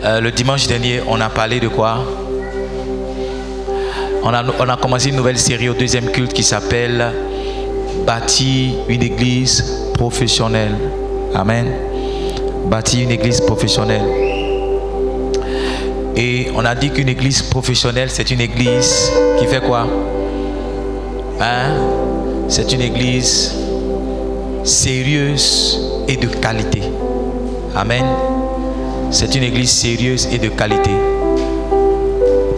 Le dimanche dernier, on a parlé de quoi? On a commencé une nouvelle série au deuxième culte qui s'appelle Bâtir une église professionnelle. Amen. Bâtir une église professionnelle. Et on a dit qu'une église professionnelle, c'est une église qui fait quoi? C'est une église sérieuse et de qualité. Amen. C'est une église sérieuse et de qualité.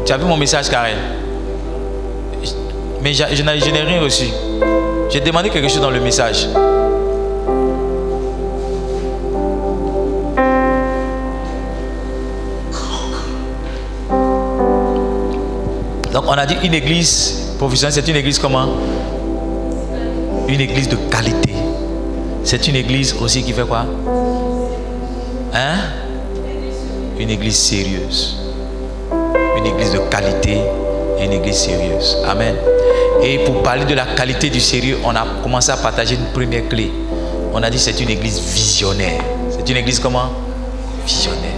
Tu as vu mon message, Karel? Mais je n'ai rien reçu. J'ai demandé quelque chose dans le message. Donc on a dit une église professionnelle, c'est une église comment? Une église de qualité. C'est une église aussi qui fait quoi? Une église sérieuse. Une église de qualité et une église sérieuse. Amen. Et pour parler de la qualité du sérieux, on a commencé à partager une première clé. On a dit c'est une église visionnaire. C'est une église comment? Visionnaire.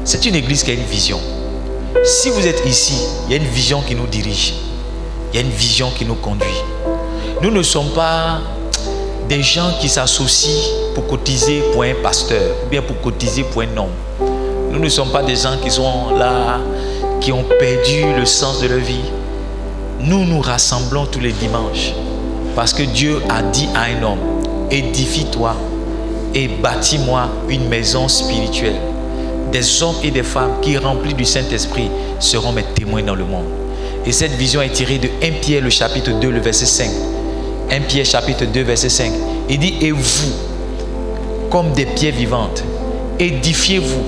C'est une église qui a une vision. Si vous êtes ici, il y a une vision qui nous dirige. Il y a une vision qui nous conduit. Nous ne sommes pas des gens qui s'associent pour cotiser pour un pasteur ou bien pour cotiser pour un homme. Nous ne sommes pas des gens qui sont là, qui ont perdu le sens de leur vie. Nous nous rassemblons tous les dimanches parce que Dieu a dit à un homme: édifie-toi et bâtis-moi une maison spirituelle. Des hommes et des femmes qui, remplis du Saint-Esprit, seront mes témoins dans le monde. Et cette vision est tirée de 1 Pierre le chapitre 2 le verset 5. 1 Pierre chapitre 2 verset 5. Il dit: et vous, comme des pierres vivantes, édifiez-vous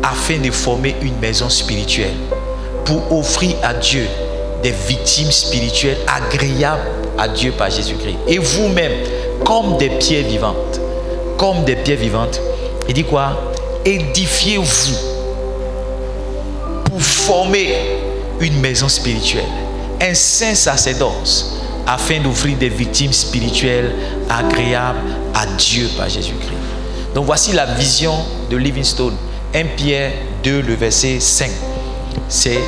afin de former une maison spirituelle pour offrir à Dieu des victimes spirituelles agréables à Dieu par Jésus-Christ. Et vous-même, comme des pierres vivantes, comme des pierres vivantes, il dit quoi? Édifiez-vous pour former une maison spirituelle, un saint sacerdoce, afin d'offrir des victimes spirituelles agréables à Dieu par Jésus-Christ. Donc voici la vision de Livingstone. 1 Pierre 2, le verset 5. C'est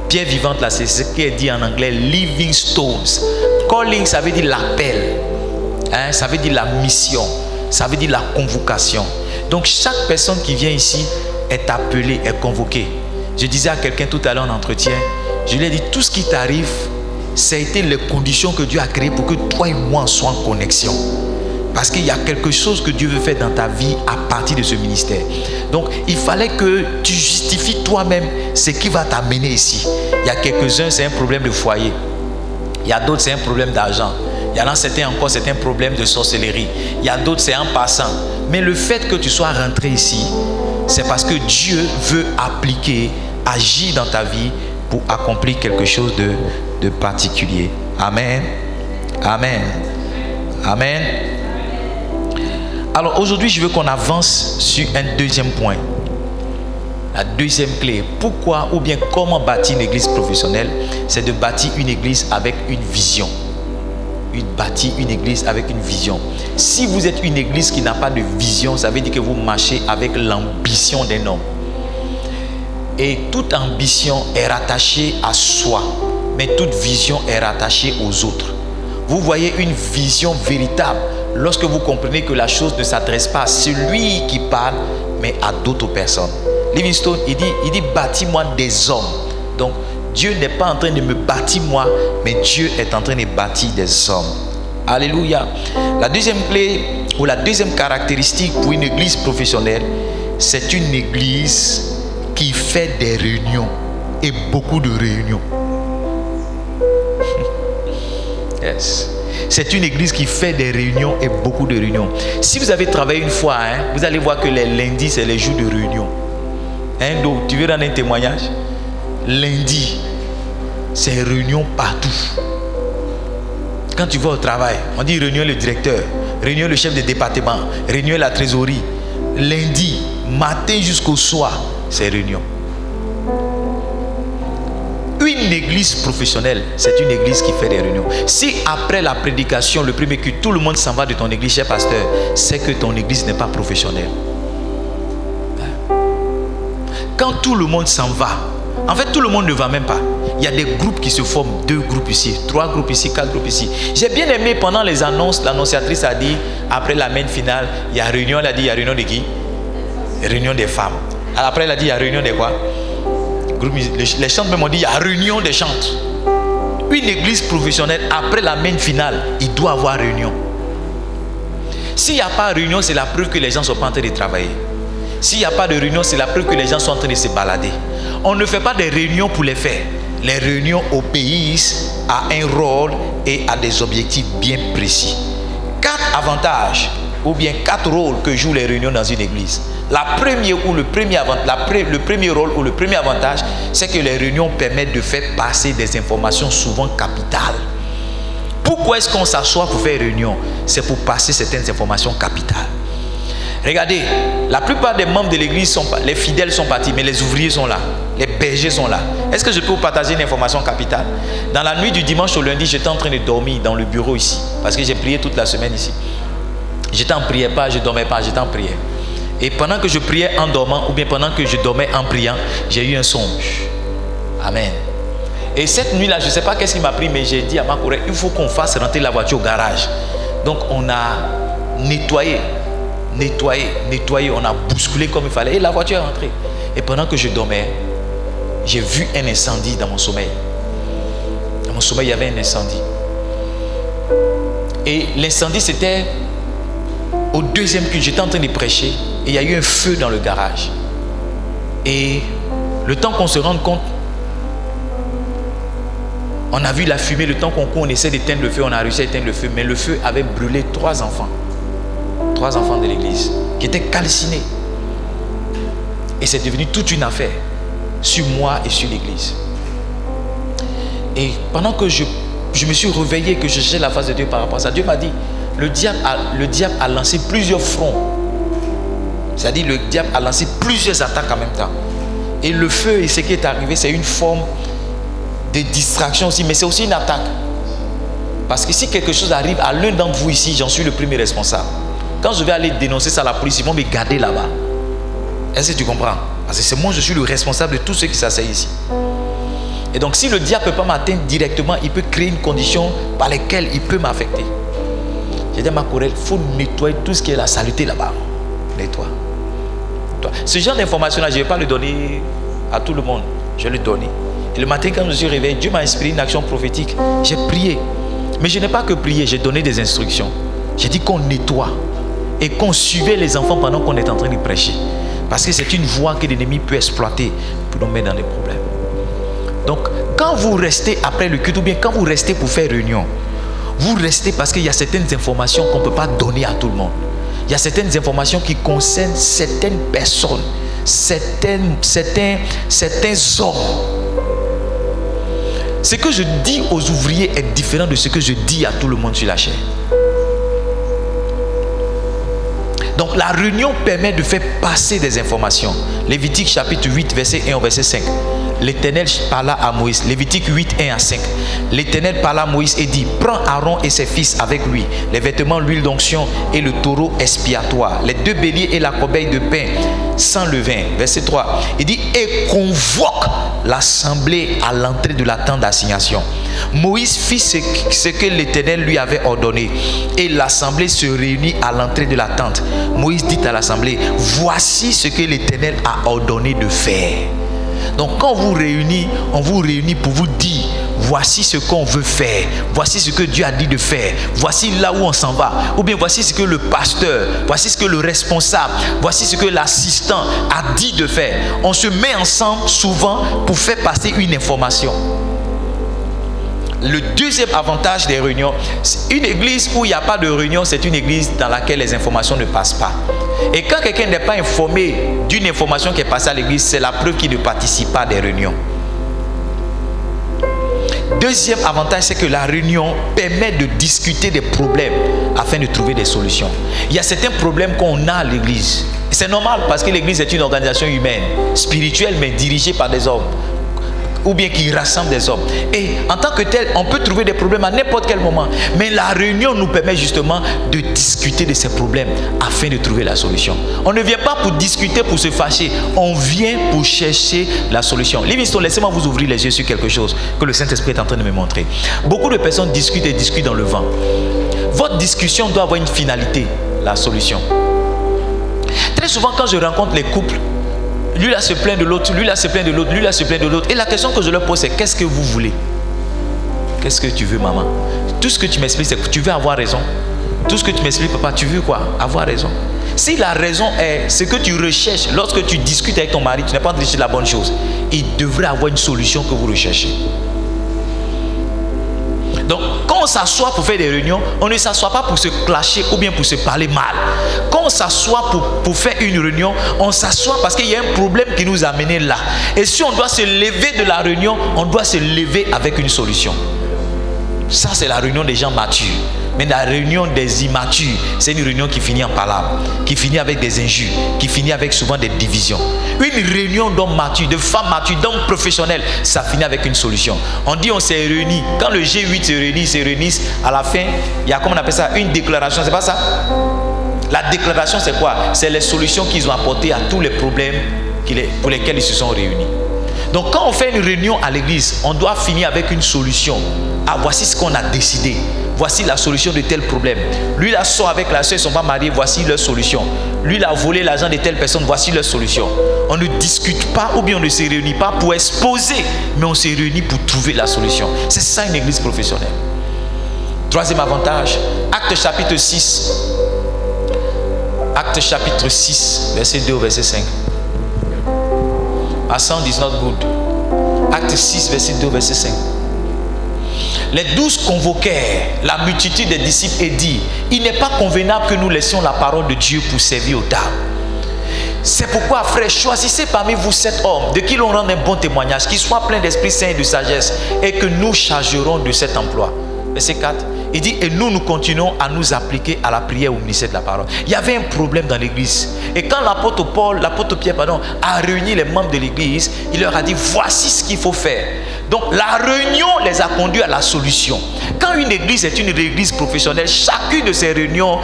pierre vivante là, c'est ce qui est dit en anglais living stones. Calling, ça veut dire l'appel, ça veut dire la mission, ça veut dire la convocation. Donc chaque personne qui vient ici est appelée, est convoquée. Je disais à quelqu'un tout à l'heure en entretien, je lui ai dit: tout ce qui t'arrive, ça a été les conditions que Dieu a créées pour que toi et moi soyons en connexion. Parce qu'il y a quelque chose que Dieu veut faire dans ta vie à partir de ce ministère. Donc il fallait que tu justifies toi-même ce qui va t'amener ici. Il y a quelques-uns, c'est un problème de foyer. Il y a d'autres, c'est un problème d'argent. Il y en a certains encore, c'est un problème de sorcellerie. Il y a d'autres, c'est en passant. Mais le fait que tu sois rentré ici, c'est parce que Dieu veut appliquer, agir dans ta vie pour accomplir quelque chose de particulier. Amen. Amen. Amen. Alors aujourd'hui, je veux qu'on avance sur un deuxième point. La deuxième clé. Pourquoi ou bien comment bâtir une église professionnelle? C'est de bâtir une église avec une vision. Bâtir une église avec une vision. Si vous êtes une église qui n'a pas de vision, ça veut dire que vous marchez avec l'ambition d'un homme. Et toute ambition est rattachée à soi, mais toute vision est rattachée aux autres. Vous voyez une vision véritable lorsque vous comprenez que la chose ne s'adresse pas à celui qui parle, mais à d'autres personnes. Livingstone, il dit bâtis-moi des hommes. Donc Dieu n'est pas en train de me bâtir moi, mais Dieu est en train de bâtir des hommes. Alléluia. La deuxième clé ou la deuxième caractéristique pour une église professionnelle, c'est une église qui fait des réunions et beaucoup de réunions. Yes. C'est une église qui fait des réunions et beaucoup de réunions. Si vous avez travaillé une fois, vous allez voir que les lundis, c'est les jours de réunion. Donc, tu veux rendre un témoignage? Lundi, c'est réunion partout. Quand tu vas au travail, on dit réunion le directeur, réunion le chef de département, réunion la trésorerie. Lundi, matin jusqu'au soir, c'est réunion. Une église professionnelle, c'est une église qui fait des réunions. Si après la prédication, le premier culte, tout le monde s'en va de ton église, cher pasteur, c'est que ton église n'est pas professionnelle. quand tout le monde s'en va, en fait tout le monde ne va même pas. Il y a des groupes qui se forment, 2 groupes ici, 3 groupes ici, 4 groupes ici. J'ai bien aimé pendant les annonces, l'annonciatrice a dit, après la main finale, il y a réunion, elle a dit, il y a réunion de qui? Réunion des femmes. Après elle a dit, il y a réunion de quoi? Les chantes même ont dit, il y a réunion des chantes. Une église professionnelle, après la main finale, il doit avoir réunion. S'il n'y a pas de réunion, c'est la preuve que les gens ne sont pas en train de travailler. S'il n'y a pas de réunion, c'est la preuve que les gens sont en train de se balader. On ne fait pas des réunions pour les faire. Les réunions obéissent à un rôle et à des objectifs bien précis. 4 avantages ou bien 4 rôles que jouent les réunions dans une église. Le premier rôle ou le premier avantage, c'est que les réunions permettent de faire passer des informations souvent capitales. Pourquoi est-ce qu'on s'assoit pour faire réunion? C'est pour passer certaines informations capitales. Regardez, la plupart des membres de l'église les fidèles sont partis, mais les ouvriers sont là, les bergers sont là. Est-ce que je peux vous partager une information capitale? Dans la nuit du dimanche au lundi, j'étais en train de dormir dans le bureau ici, parce que j'ai prié toute la semaine ici. J'étais en prière, pas, je ne dormais pas, j'étais en prière. Et pendant que je priais en dormant, ou bien pendant que je dormais en priant, j'ai eu un songe. Amen. Et cette nuit-là, je ne sais pas qu'est-ce qui m'a pris, mais j'ai dit à ma collègue, il faut qu'on fasse rentrer la voiture au garage. Donc on a nettoyé, on a bousculé comme il fallait. Et la voiture est rentrée. Et pendant que je dormais, j'ai vu un incendie dans mon sommeil. Dans mon sommeil, il y avait un incendie. Et l'incendie, c'était au 2e culte. J'étais en train de prêcher. Et il y a eu un feu dans le garage. Et le temps qu'on se rende compte, on a vu la fumée. Le temps qu'on essaie d'éteindre le feu, on a réussi à éteindre le feu. Mais le feu avait brûlé 3 enfants. 3 enfants de l'église qui étaient calcinés. Et c'est devenu toute une affaire sur moi et sur l'église. Et pendant que je me suis réveillé, que je cherchais la face de Dieu par rapport à ça, Dieu m'a dit, le diable a lancé plusieurs fronts. C'est-à-dire le diable a lancé plusieurs attaques en même temps. Et le feu et ce qui est arrivé, c'est une forme de distraction aussi, mais c'est aussi une attaque. Parce que si quelque chose arrive à l'un d'entre vous ici, j'en suis le premier responsable. Quand je vais aller dénoncer ça à la police, ils vont me garder là-bas. Est-ce que tu comprends? Parce que c'est moi, je suis le responsable de tous ceux qui s'asseyent ici. Et donc, si le diable ne peut pas m'atteindre directement, il peut créer une condition par laquelle il peut m'affecter. J'ai dit à ma collègue, il faut nettoyer tout ce qui est la saleté là-bas. Nettoie. Ce genre d'information-là, je ne vais pas le donner à tout le monde. Je vais le donner. Et le matin, quand je me suis réveillé, Dieu m'a inspiré une action prophétique. J'ai prié. Mais je n'ai pas que prié, j'ai donné des instructions. J'ai dit qu'on nettoie et qu'on suivait les enfants pendant qu'on est en train de prêcher. Parce que c'est une voie que l'ennemi peut exploiter pour nous mettre dans des problèmes. Donc, quand vous restez après le culte ou bien quand vous restez pour faire réunion, vous restez parce qu'il y a certaines informations qu'on ne peut pas donner à tout le monde. Il y a certaines informations qui concernent certaines personnes, certains hommes. Ce que je dis aux ouvriers est différent de ce que je dis à tout le monde sur la chaîne. Donc la réunion permet de faire passer des informations. Lévitique chapitre 8, verset 1 au verset 5. L'Éternel parla à Moïse. Lévitique 8, 1 à 5. L'Éternel parla à Moïse et dit, prends Aaron et ses fils avec lui, les vêtements, l'huile d'onction et le taureau expiatoire, les 2 béliers et la corbeille de pain sans levain. Verset 3. Il dit, et convoque l'assemblée à l'entrée de la tente d'assignation. Moïse fit ce que l'Éternel lui avait ordonné. Et l'assemblée se réunit à l'entrée de la tente. Moïse dit à l'assemblée, voici ce que l'Éternel a ordonné de faire. Donc quand on vous réunit pour vous dire, voici ce qu'on veut faire, voici ce que Dieu a dit de faire, voici là où on s'en va, ou bien voici ce que le pasteur, voici ce que le responsable, voici ce que l'assistant a dit de faire. On se met ensemble souvent pour faire passer une information. Le deuxième avantage des réunions, une église où il n'y a pas de réunion, c'est une église dans laquelle les informations ne passent pas. Et quand quelqu'un n'est pas informé d'une information qui est passée à l'église, c'est la preuve qu'il ne participe pas à des réunions. Deuxième avantage, c'est que la réunion permet de discuter des problèmes afin de trouver des solutions. Il y a certains problèmes qu'on a à l'église. C'est normal parce que l'église est une organisation humaine, spirituelle, mais dirigée par des hommes. ou bien qui rassemble des hommes. Et en tant que tel, on peut trouver des problèmes à n'importe quel moment. Mais la réunion nous permet justement de discuter de ces problèmes afin de trouver la solution. On ne vient pas pour discuter, pour se fâcher. On vient pour chercher la solution. Livingstone, laissez-moi vous ouvrir les yeux sur quelque chose que le Saint-Esprit est en train de me montrer. Beaucoup de personnes discutent et discutent dans le vent. Votre discussion doit avoir une finalité, la solution. Très souvent, quand je rencontre les couples, lui là se plaint de l'autre, lui là se plaint de l'autre, lui là se plaint de l'autre. Et la question que je leur pose, c'est qu'est-ce que vous voulez? Qu'est-ce que tu veux, maman? Tout ce que tu m'expliques, c'est que tu veux avoir raison. Tout ce que tu m'expliques, papa, tu veux quoi? Avoir raison. Si la raison est ce que tu recherches lorsque tu discutes avec ton mari, tu n'es pas en train de chercher la bonne chose. Il devrait avoir une solution que vous recherchez. Donc, quand on s'assoit pour faire des réunions, on ne s'assoit pas pour se clasher ou bien pour se parler mal. Quand on s'assoit pour faire une réunion, on s'assoit parce qu'il y a un problème qui nous a amené là. Et si on doit se lever de la réunion, on doit se lever avec une solution. Ça, c'est la réunion des gens matures. Mais la réunion des immatures, c'est une réunion qui finit en palabres, qui finit avec des injures, qui finit avec souvent des divisions. Une réunion d'hommes matures, de femmes matures, d'hommes professionnels, ça finit avec une solution. On dit on s'est réunis. Quand le G8 se réunissent, à la fin, il y a, comment on appelle ça, une déclaration, c'est pas ça? La déclaration, c'est quoi? C'est les solutions qu'ils ont apportées à tous les problèmes pour lesquels ils se sont réunis. Donc quand on fait une réunion à l'église, on doit finir avec une solution. Ah, voici ce qu'on a décidé. Voici la solution de tel problème. Lui, là, sort avec la soeur, ils ne sont pas mariés, voici leur solution. Lui, il a volé l'argent de telle personne, voici leur solution. On ne discute pas ou bien on ne se réunit pas pour exposer, mais on se réunit pour trouver la solution. C'est ça une église professionnelle. Troisième avantage, Actes chapitre 6. Actes chapitre 6, verset 2 au verset 5. A sound is not good. Acte 6, verset 2 au verset 5. Les 12 convoquèrent la multitude des disciples et dirent: il n'est pas convenable que nous laissions la parole de Dieu pour servir aux dames. C'est pourquoi, frères, choisissez parmi vous 7 hommes de qui l'on rende un bon témoignage, qui soient pleins d'Esprit Saint et de sagesse, et que nous chargerons de cet emploi. Verset 4, il dit: et nous continuons à nous appliquer à la prière au ministère de la parole. Il y avait un problème dans l'église. Et quand l'apôtre Pierre, a réuni les membres de l'église, il leur a dit: voici ce qu'il faut faire. Donc la réunion les a conduits à la solution. Quand une église est une église professionnelle, chacune de ces réunions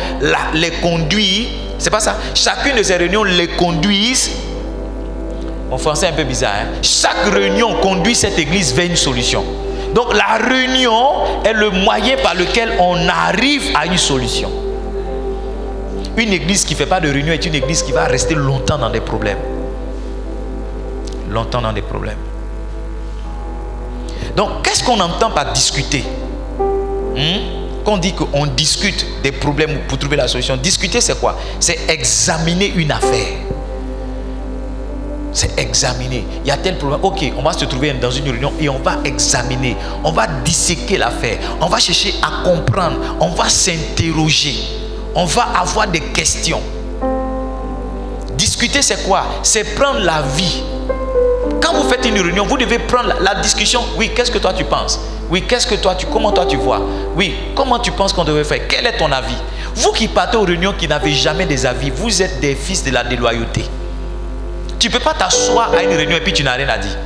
les conduit. C'est pas ça? Chacune de ces réunions les conduisent. Mon français est un peu bizarre, hein? Chaque réunion conduit cette église vers une solution. Donc la réunion est le moyen par lequel on arrive à une solution. Une église qui ne fait pas de réunion est une église qui va rester longtemps dans des problèmes. Longtemps dans des problèmes. Donc qu'est-ce qu'on entend par discuter? Quand on dit qu'on discute des problèmes pour trouver la solution, discuter c'est quoi? C'est examiner une affaire. C'est examiner. Il y a tel problème. Ok, on va se trouver dans une réunion et on va examiner. On va disséquer l'affaire. On va chercher à comprendre. On va s'interroger. On va avoir des questions. Discuter, c'est quoi? C'est prendre la vie. Quand vous faites une réunion, vous devez prendre la discussion. Oui, qu'est-ce que toi tu penses? Oui, comment toi tu vois? Oui, comment tu penses qu'on devrait faire? Quel est ton avis? Vous qui partez aux réunions qui n'avez jamais des avis, vous êtes des fils de la déloyauté. Tu ne peux pas t'asseoir à une réunion et puis tu n'as rien à dire.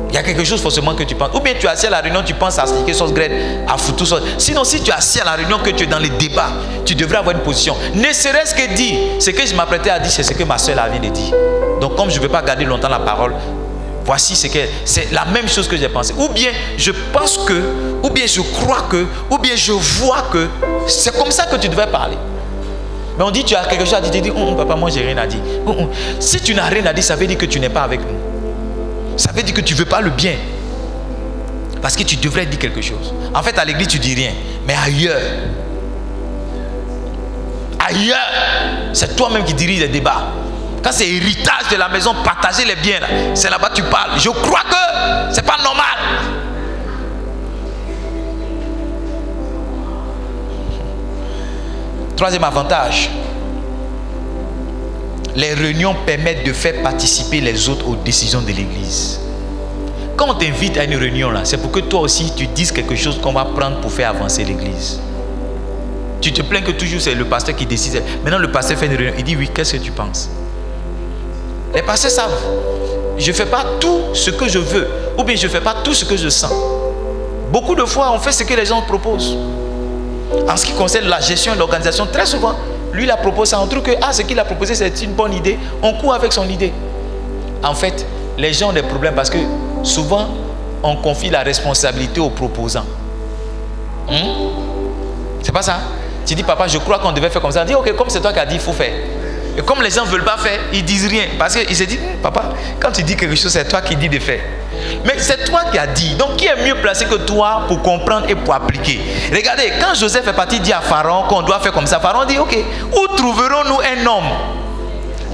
Il y a quelque chose forcément que tu penses. Ou bien tu es assis à la réunion, tu penses à Stické Sauce Grette, à Foutou Sauce. Sinon, si tu es assis à la réunion, que tu es dans les débats, tu devrais avoir une position. Ne serait-ce que dire ce que je m'apprêtais à dire, c'est ce que ma soeur vient de dire. Donc comme je ne veux pas garder longtemps la parole, voici ce que c'est la même chose que j'ai pensé. Ou bien je pense que, ou bien je crois que, ou bien je vois que. C'est comme ça que tu devrais parler. Mais on dit tu as quelque chose à dire, tu dis papa, moi j'ai rien à dire. Si tu n'as rien à dire, ça veut dire que tu n'es pas avec nous. Ça veut dire que tu ne veux pas le bien. Parce que tu devrais dire quelque chose. En fait, à l'église, tu ne dis rien. Mais ailleurs, c'est toi-même qui dirige les débats. Quand c'est héritage de la maison, partager les biens, c'est là-bas que tu parles. Je crois que ce n'est pas normal. Troisième avantage. Les réunions permettent de faire participer les autres aux décisions de l'église. Quand on t'invite à une réunion là, c'est pour que toi aussi tu dises quelque chose qu'on va prendre pour faire avancer l'église. Tu te plains que toujours c'est le pasteur qui décide. Maintenant le pasteur fait une réunion, il dit oui, qu'est-ce que tu penses? Les pasteurs savent. je ne fais pas tout ce que je veux, ou bien je ne fais pas tout ce que je sens. Beaucoup de fois, on fait ce que les gens proposent. En ce qui concerne la gestion et l'organisation, très souvent, lui, il a proposé ça. On trouve que ce qu'il a proposé, c'est une bonne idée. On court avec son idée. En fait, les gens ont des problèmes parce que souvent, on confie la responsabilité aux proposants. C'est pas ça? Tu dis, papa, je crois qu'on devait faire comme ça. On dit, ok, comme c'est toi qui as dit, il faut faire. Et comme les gens ne veulent pas faire, ils disent rien. Parce qu'ils se disent, papa, quand tu dis quelque chose, c'est toi qui dis de faire. Mais c'est toi qui as dit. Donc, qui est mieux placé que toi pour comprendre et pour appliquer? Regardez, quand Joseph est parti dire à Pharaon qu'on doit faire comme ça, Pharaon dit, ok, où trouverons-nous un homme?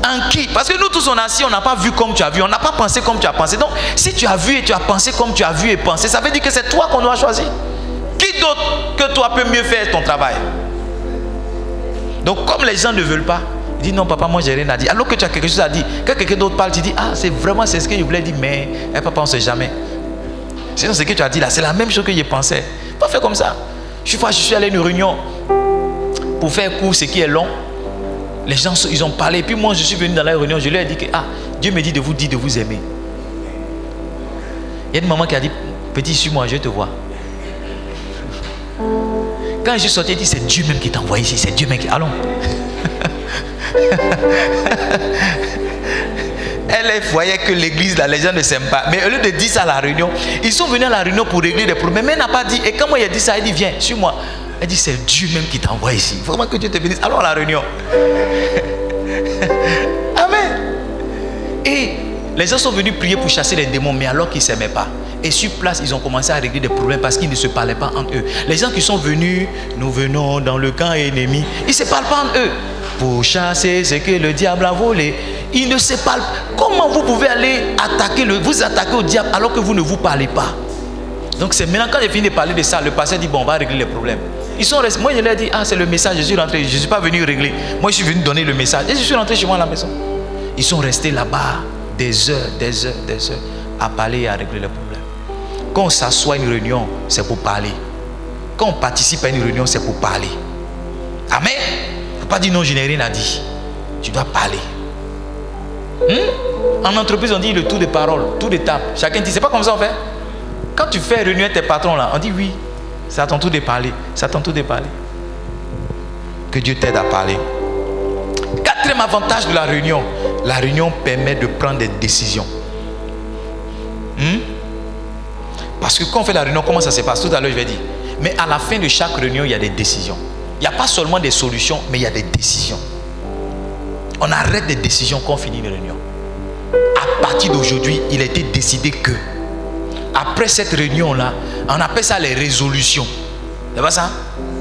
En qui? Parce que nous tous on a assis, on n'a pas vu comme tu as vu, on n'a pas pensé comme tu as pensé. Donc, si tu as vu et tu as pensé comme tu as vu et pensé, ça veut dire que c'est toi qu'on doit choisir. Qui d'autre que toi peut mieux faire ton travail? Donc, comme les gens ne veulent pas, il dit non, papa, moi j'ai rien à dire. Alors que tu as quelque chose à dire, quand quelqu'un d'autre parle, tu dis c'est ce que je voulais dire, mais papa, on ne sait jamais. Sinon, ce que tu as dit là, c'est la même chose que je pensais. Pas faire comme ça. Je suis allé à une réunion pour faire court ce qui est long. Les gens, ils ont parlé. Et puis moi, je suis venu dans la réunion, je leur ai dit que Dieu me dit de vous aimer. Il y a une maman qui a dit, petit, suis-moi, je te vois. Quand je suis sorti, il dit, c'est Dieu même qui t'a envoyé ici. C'est Dieu même qui... Allons. Elle voyait que l'église, là, les gens ne s'aiment pas. Mais au lieu de dire ça à la réunion, ils sont venus à la réunion pour régler des problèmes. Mais elle n'a pas dit. Et quand moi, il a dit ça, elle dit, viens, suis-moi. Elle dit, c'est Dieu même qui t'envoie ici. Vraiment que Dieu te bénisse. Allons à la réunion. Amen. Et les gens sont venus prier pour chasser les démons, mais alors qu'ils ne s'aimaient pas. Et sur place, ils ont commencé à régler des problèmes parce qu'ils ne se parlaient pas entre eux. Les gens qui sont venus, nous venons dans le camp ennemi, ils ne se parlent pas entre eux. Pour chasser ce que le diable a volé, ils ne se parlent. Comment vous pouvez aller vous attaquer au diable alors que vous ne vous parlez pas? Donc c'est maintenant quand j'ai fini de parler de ça, le pasteur dit, bon, on va régler les problèmes. Ils sont restés. Moi, je leur ai dit, c'est le message, je suis rentré. Je ne suis pas venu régler. Moi, je suis venu donner le message. Et je suis rentré chez moi à la maison. Ils sont restés là-bas des heures à parler et à régler les problèmes. Quand on s'assoit à une réunion, c'est pour parler. Quand on participe à une réunion, c'est pour parler. Amen. Il ne faut pas dire non, je n'ai rien à dire. Tu dois parler. En entreprise, on dit le tour de parole, tour de table. Chacun dit, c'est pas comme ça on fait. Quand tu fais réunir tes patrons là, on dit oui, c'est à ton tour de parler. C'est à ton tour de parler. Que Dieu t'aide à parler. Quatrième avantage de la réunion permet de prendre des décisions. Parce que quand on fait la réunion, comment ça se passe? Tout à l'heure, je vais dire. Mais à la fin de chaque réunion, il y a des décisions. Il n'y a pas seulement des solutions, mais il y a des décisions. On arrête des décisions quand on finit une réunion. À partir d'aujourd'hui, il a été décidé que, après cette réunion-là, on appelle ça les résolutions. C'est pas ça?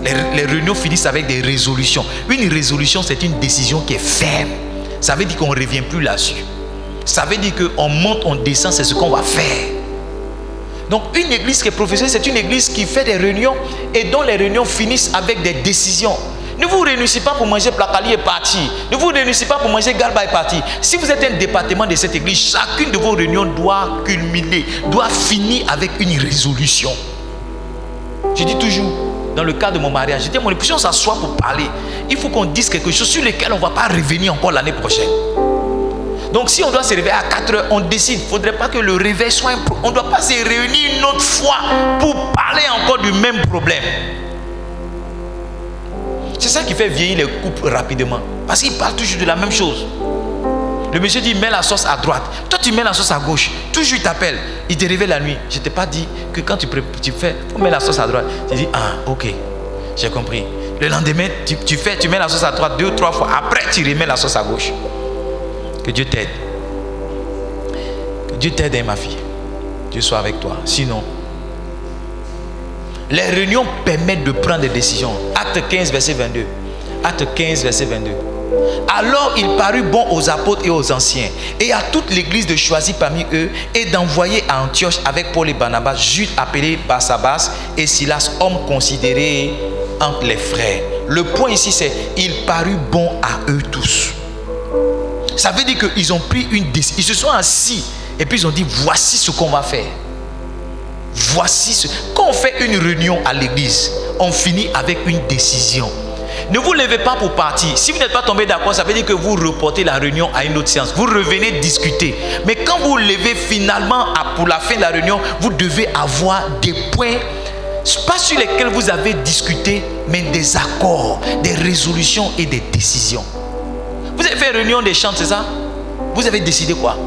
Les réunions finissent avec des résolutions. Une résolution, c'est une décision qui est ferme. Ça veut dire qu'on ne revient plus là-dessus. Ça veut dire qu'on monte, on descend, c'est ce qu'on va faire. Donc une église qui est professionnelle, c'est une église qui fait des réunions et dont les réunions finissent avec des décisions. Ne vous réunissez pas pour manger placali et partir. Ne vous réunissez pas pour manger galba et partir. Si vous êtes un département de cette église, chacune de vos réunions doit culminer, doit finir avec une résolution. Je dis toujours, dans le cas de mon mariage, je dis à mon épouse, si on s'assoit pour parler, il faut qu'on dise quelque chose sur lequel on ne va pas revenir encore l'année prochaine. Donc si on doit se réveiller à 4 heures, on décide. Il ne faudrait pas que le réveil soit un problème. On ne doit pas se réunir une autre fois pour parler encore du même problème. C'est ça qui fait vieillir les couples rapidement. Parce qu'ils parlent toujours de la même chose. Le monsieur dit, mets la sauce à droite. Toi, tu mets la sauce à gauche. Toujours, il t'appelle. Il te réveille la nuit. Je ne t'ai pas dit que quand tu fais, tu mets la sauce à droite. Tu dis, ok, j'ai compris. Le lendemain, tu mets la sauce à droite 2 ou 3 fois. Après, tu remets la sauce à gauche. Que Dieu t'aide. Que Dieu t'aide, ma fille. Dieu soit avec toi. Sinon, les réunions permettent de prendre des décisions. Acte 15, verset 22. Acte 15, verset 22. Alors il parut bon aux apôtres et aux anciens et à toute l'église de choisir parmi eux et d'envoyer à Antioche avec Paul et Barnabas Jude appelé Barsabas et Silas, hommes considérés entre les frères. Le point ici c'est il parut bon à eux tous. Ça veut dire qu'ils ont pris une décision. Ils se sont assis et puis ils ont dit voici ce qu'on va faire. Voici ce. Quand on fait une réunion à l'église, on finit avec une décision. Ne vous levez pas pour partir. Si vous n'êtes pas tombé d'accord, ça veut dire que vous reportez la réunion à une autre séance. Vous revenez discuter. Mais quand vous levez finalement pour la fin de la réunion, vous devez avoir des points, pas sur lesquels vous avez discuté, mais des accords, des résolutions et des décisions. Vous avez fait une réunion des chants, c'est ça? Vous avez décidé quoi?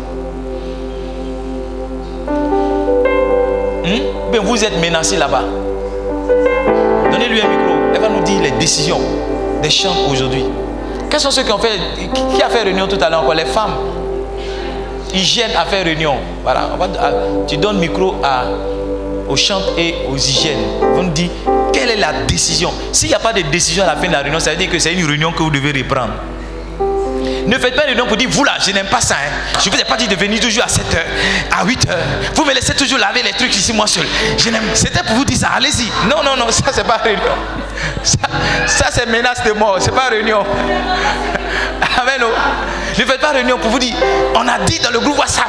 Ben vous êtes menacé là-bas. Donnez-lui un micro. Elle va nous dire les décisions des chants aujourd'hui. Quels sont ceux qui ont fait, qui a fait réunion tout à l'heure encore? Les femmes. Hygiène a fait réunion. Voilà. Tu donnes le micro aux chants et aux hygiènes. Vous nous dites quelle est la décision. S'il n'y a pas de décision à la fin de la réunion, ça veut dire que c'est une réunion que vous devez reprendre. Ne faites pas une réunion pour dire, vous là, je n'aime pas ça. Je ne vous ai pas dit de venir toujours à 7h, à 8h. Vous me laissez toujours laver les trucs ici, moi seul. C'était pour vous dire ça, allez-y. Non, non, non, ça c'est pas réunion. Ça c'est menace de mort, c'est pas réunion. Amen. Oh. Ne faites pas réunion pour vous dire, on a dit dans le groupe WhatsApp.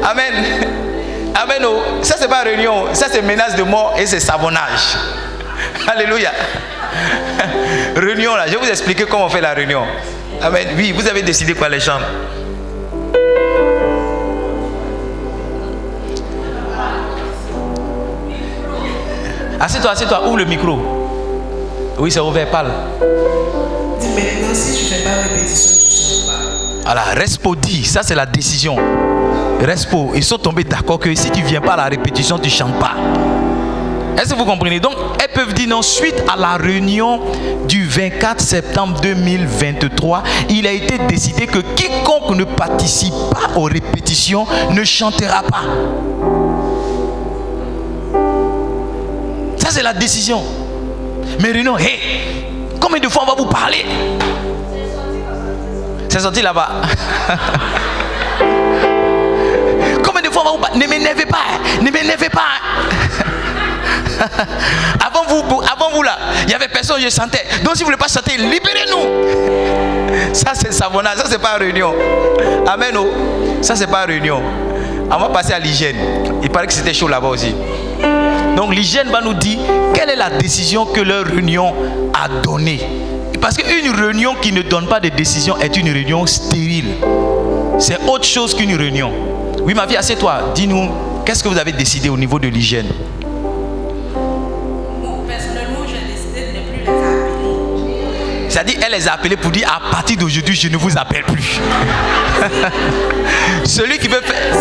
Amen. Amen. Oh. Ça c'est pas réunion, ça c'est menace de mort et c'est savonnage. Alléluia. Réunion là, je vais vous expliquer comment on fait la réunion. Amen. Oui, vous avez décidé quoi les gens? Assieds-toi, ouvre le micro. Oui, c'est ouvert, parle. Dis maintenant, si je ne fais pas répétition, tu ne chantes pas. Alors, Respo dit, ça c'est la décision. Respo, ils sont tombés d'accord que si tu ne viens pas à la répétition, tu ne chantes pas. Est-ce que vous comprenez? Donc, elles peuvent dire non, suite à la réunion du 24 septembre 2023, il a été décidé que quiconque ne participe pas aux répétitions ne chantera pas. Ça, c'est la décision. Mais réunion, hé, combien de fois on va vous parler? C'est sorti là-bas. Combien de fois on va vous parler? Ne m'énervez pas, ne m'énervez pas. Avant vous là, il n'y avait personne, je chantais. Donc si vous ne voulez pas chanter, libérez-nous. Ça c'est savonnage, ça c'est pas réunion. Amen. Oh. Ça c'est pas réunion. On va passer à l'hygiène. Il paraît que c'était chaud là-bas aussi. Donc l'hygiène va nous dire quelle est la décision que leur réunion a donnée. Parce qu'une réunion qui ne donne pas de décision est une réunion stérile. C'est autre chose qu'une réunion. Oui ma fille, assieds-toi. Dis-nous, qu'est-ce que vous avez décidé au niveau de l'hygiène? C'est-à-dire, elle les a appelés pour dire à partir d'aujourd'hui, je ne vous appelle plus. Celui qui veut faire. À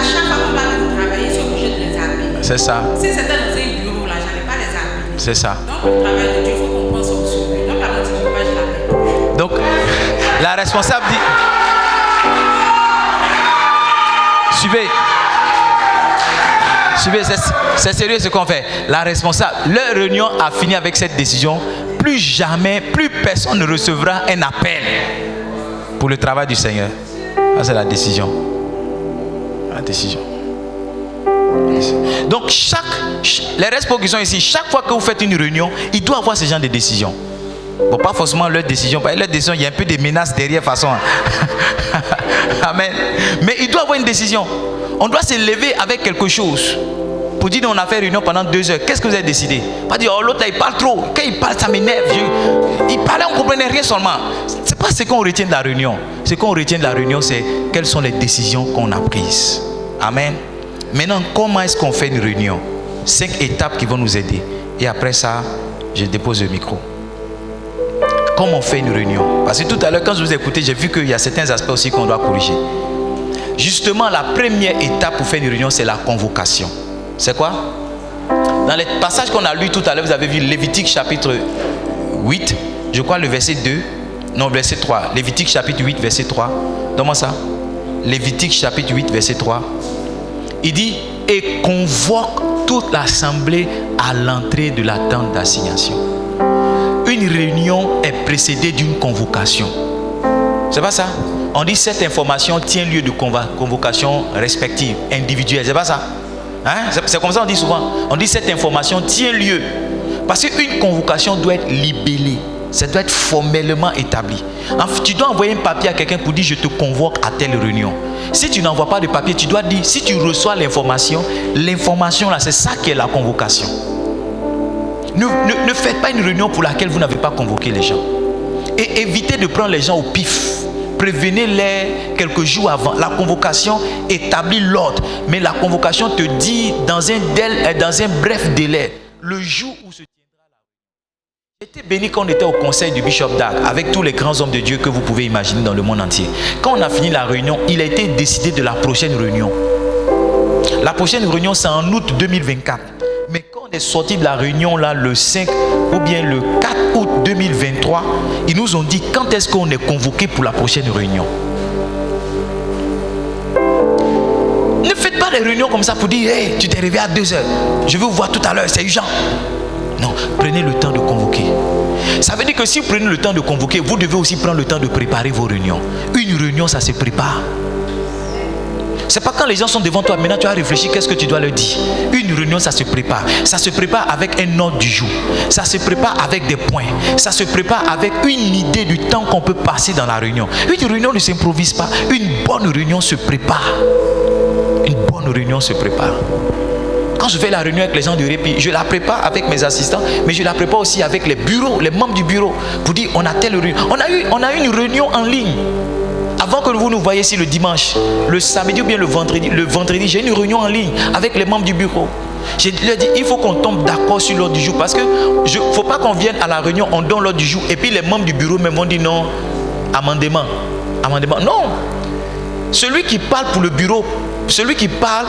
chaque fois qu'on parle de travailler, c'est obligé de les appeler. C'est ça. Si c'était dans un bureau, là, je n'allais pas les appeler. C'est ça. Donc, le travail de Dieu, il faut qu'on pense au suivi. Donc, la moitié du travail, je l'appelle. Donc, la responsable dit. Suivez, c'est sérieux ce qu'on fait. La responsable, leur réunion a fini avec cette décision. Plus jamais, plus personne ne recevra un appel pour le travail du Seigneur. Ça c'est la décision. La décision. Donc les responsables qui sont ici, chaque fois que vous faites une réunion, il doit avoir ce genre de décision. Bon, pas forcément leur décision. Leur décision, il y a un peu de menaces derrière façon. Amen. Mais il doit avoir une décision. On doit se lever avec quelque chose. Pour dire on a fait réunion pendant 2 heures. Qu'est-ce que vous avez décidé? Pas dire oh l'autre là il parle trop. Quand il parle ça m'énerve. Il parlait, on ne comprenait rien seulement. C'est pas ce qu'on retient de la réunion. Ce qu'on retient de la réunion, c'est quelles sont les décisions qu'on a prises. Amen. Maintenant, comment est-ce qu'on fait une réunion? 5 étapes qui vont nous aider. Et après ça, je dépose le micro. Comment on fait une réunion? Parce que tout à l'heure, quand je vous ai écouté, j'ai vu qu'il y a certains aspects aussi qu'on doit corriger. Justement, la première étape pour faire une réunion, c'est la convocation. C'est quoi? Dans les passages qu'on a lus tout à l'heure, vous avez vu Lévitique chapitre 8, je crois le verset 2, non verset 3. Lévitique chapitre 8, verset 3. Donne-moi ça. Lévitique chapitre 8, verset 3. Il dit, et convoque toute l'assemblée à l'entrée de la tente d'assignation. Une réunion est précédée d'une convocation. C'est pas ça? On dit cette information tient lieu de convocation respective, individuelle. C'est pas ça? Hein? C'est comme ça on dit souvent. On dit cette information tient lieu. Parce qu'une convocation doit être libellée. Ça doit être formellement établi. Tu dois envoyer un papier à quelqu'un pour dire je te convoque à telle réunion. Si tu n'envoies pas de papier, tu dois dire, si tu reçois l'information là, c'est ça qui est la convocation. Ne faites pas une réunion pour laquelle vous n'avez pas convoqué les gens. Et évitez de prendre les gens au pif. Prévenez-les quelques jours avant. La convocation établit l'ordre. Mais la convocation te dit dans un bref délai, le jour où se tiendra la réunion. J'étais béni quand on était au conseil du Bishop Dag, avec tous les grands hommes de Dieu que vous pouvez imaginer dans le monde entier. Quand on a fini la réunion, il a été décidé de la prochaine réunion. La prochaine réunion, c'est en août 2024. Mais quand on est sorti de la réunion là, le 5 ou bien le 4 août 2023, ils nous ont dit quand est-ce qu'on est convoqué pour la prochaine réunion. Ne faites pas des réunions comme ça pour dire hey, tu t'es réveillé à 2h, je vais vous voir tout à l'heure, c'est urgent. Non, prenez le temps de convoquer. Ça veut dire que si vous prenez le temps de convoquer, vous devez aussi prendre le temps de préparer vos réunions. Une réunion, ça se prépare. C'est pas quand les gens sont devant toi, maintenant tu as réfléchi, qu'est-ce que tu dois leur dire. Une réunion, ça se prépare. Ça se prépare avec un ordre du jour. Ça se prépare avec des points. Ça se prépare avec une idée du temps qu'on peut passer dans la réunion. Une réunion ne s'improvise pas. Une bonne réunion se prépare. Une bonne réunion se prépare. Quand je fais la réunion avec les gens du répit, je la prépare avec mes assistants, mais je la prépare aussi avec les bureaux, les membres du bureau, pour dire on a telle réunion. On a eu une réunion en ligne. Avant que vous nous voyez ici le dimanche, le samedi ou bien le vendredi, j'ai une réunion en ligne avec les membres du bureau. Je leur dis, il faut qu'on tombe d'accord sur l'ordre du jour, parce que il ne faut pas qu'on vienne à la réunion, on donne l'ordre du jour, et puis les membres du bureau même vont dire non, amendement. Non. Celui qui parle pour le bureau, parle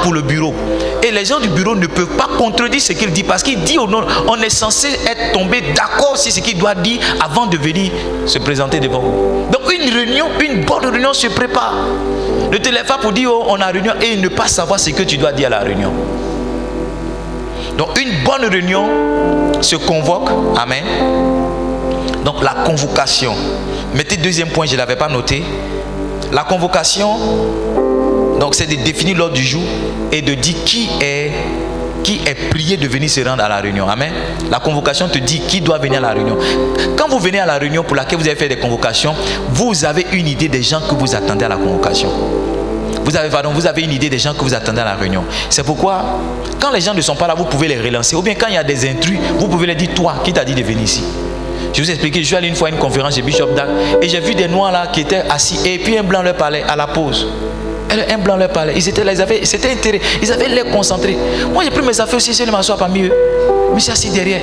pour le bureau. Et les gens du bureau ne peuvent pas contredire ce qu'il dit, parce qu'il dit au nom, on est censé être tombé d'accord sur ce qu'il doit dire avant de venir se présenter devant vous. Donc une bonne réunion se prépare. Ne te lève pas pour dire oh, on a réunion et ne pas savoir ce que tu dois dire à la réunion. Donc une bonne réunion se convoque. Amen. Donc la convocation. Mettez deuxième point, je ne l'avais pas noté. La convocation, donc c'est de définir l'ordre du jour et de dire qui est prié de venir se rendre à la réunion. Amen. La convocation te dit qui doit venir à la réunion. Quand vous venez à la réunion pour laquelle vous avez fait des convocations, vous avez une idée des gens que vous attendez à la convocation. Vous avez une idée des gens que vous attendez à la réunion. C'est pourquoi, quand les gens ne sont pas là, vous pouvez les relancer. Ou bien quand il y a des intrus, vous pouvez leur dire, toi, qui t'a dit de venir ici? Je vous ai expliqué, je suis allé une fois à une conférence chez Bishop Dag et j'ai vu des noirs là qui étaient assis et puis un blanc leur parlait à la pause. Un blanc leur parlait. Ils étaient là, c'était intérêt. Ils avaient l'air concentrés. Moi j'ai pris mes affaires aussi, je m'assois parmi eux. Je me suis assis derrière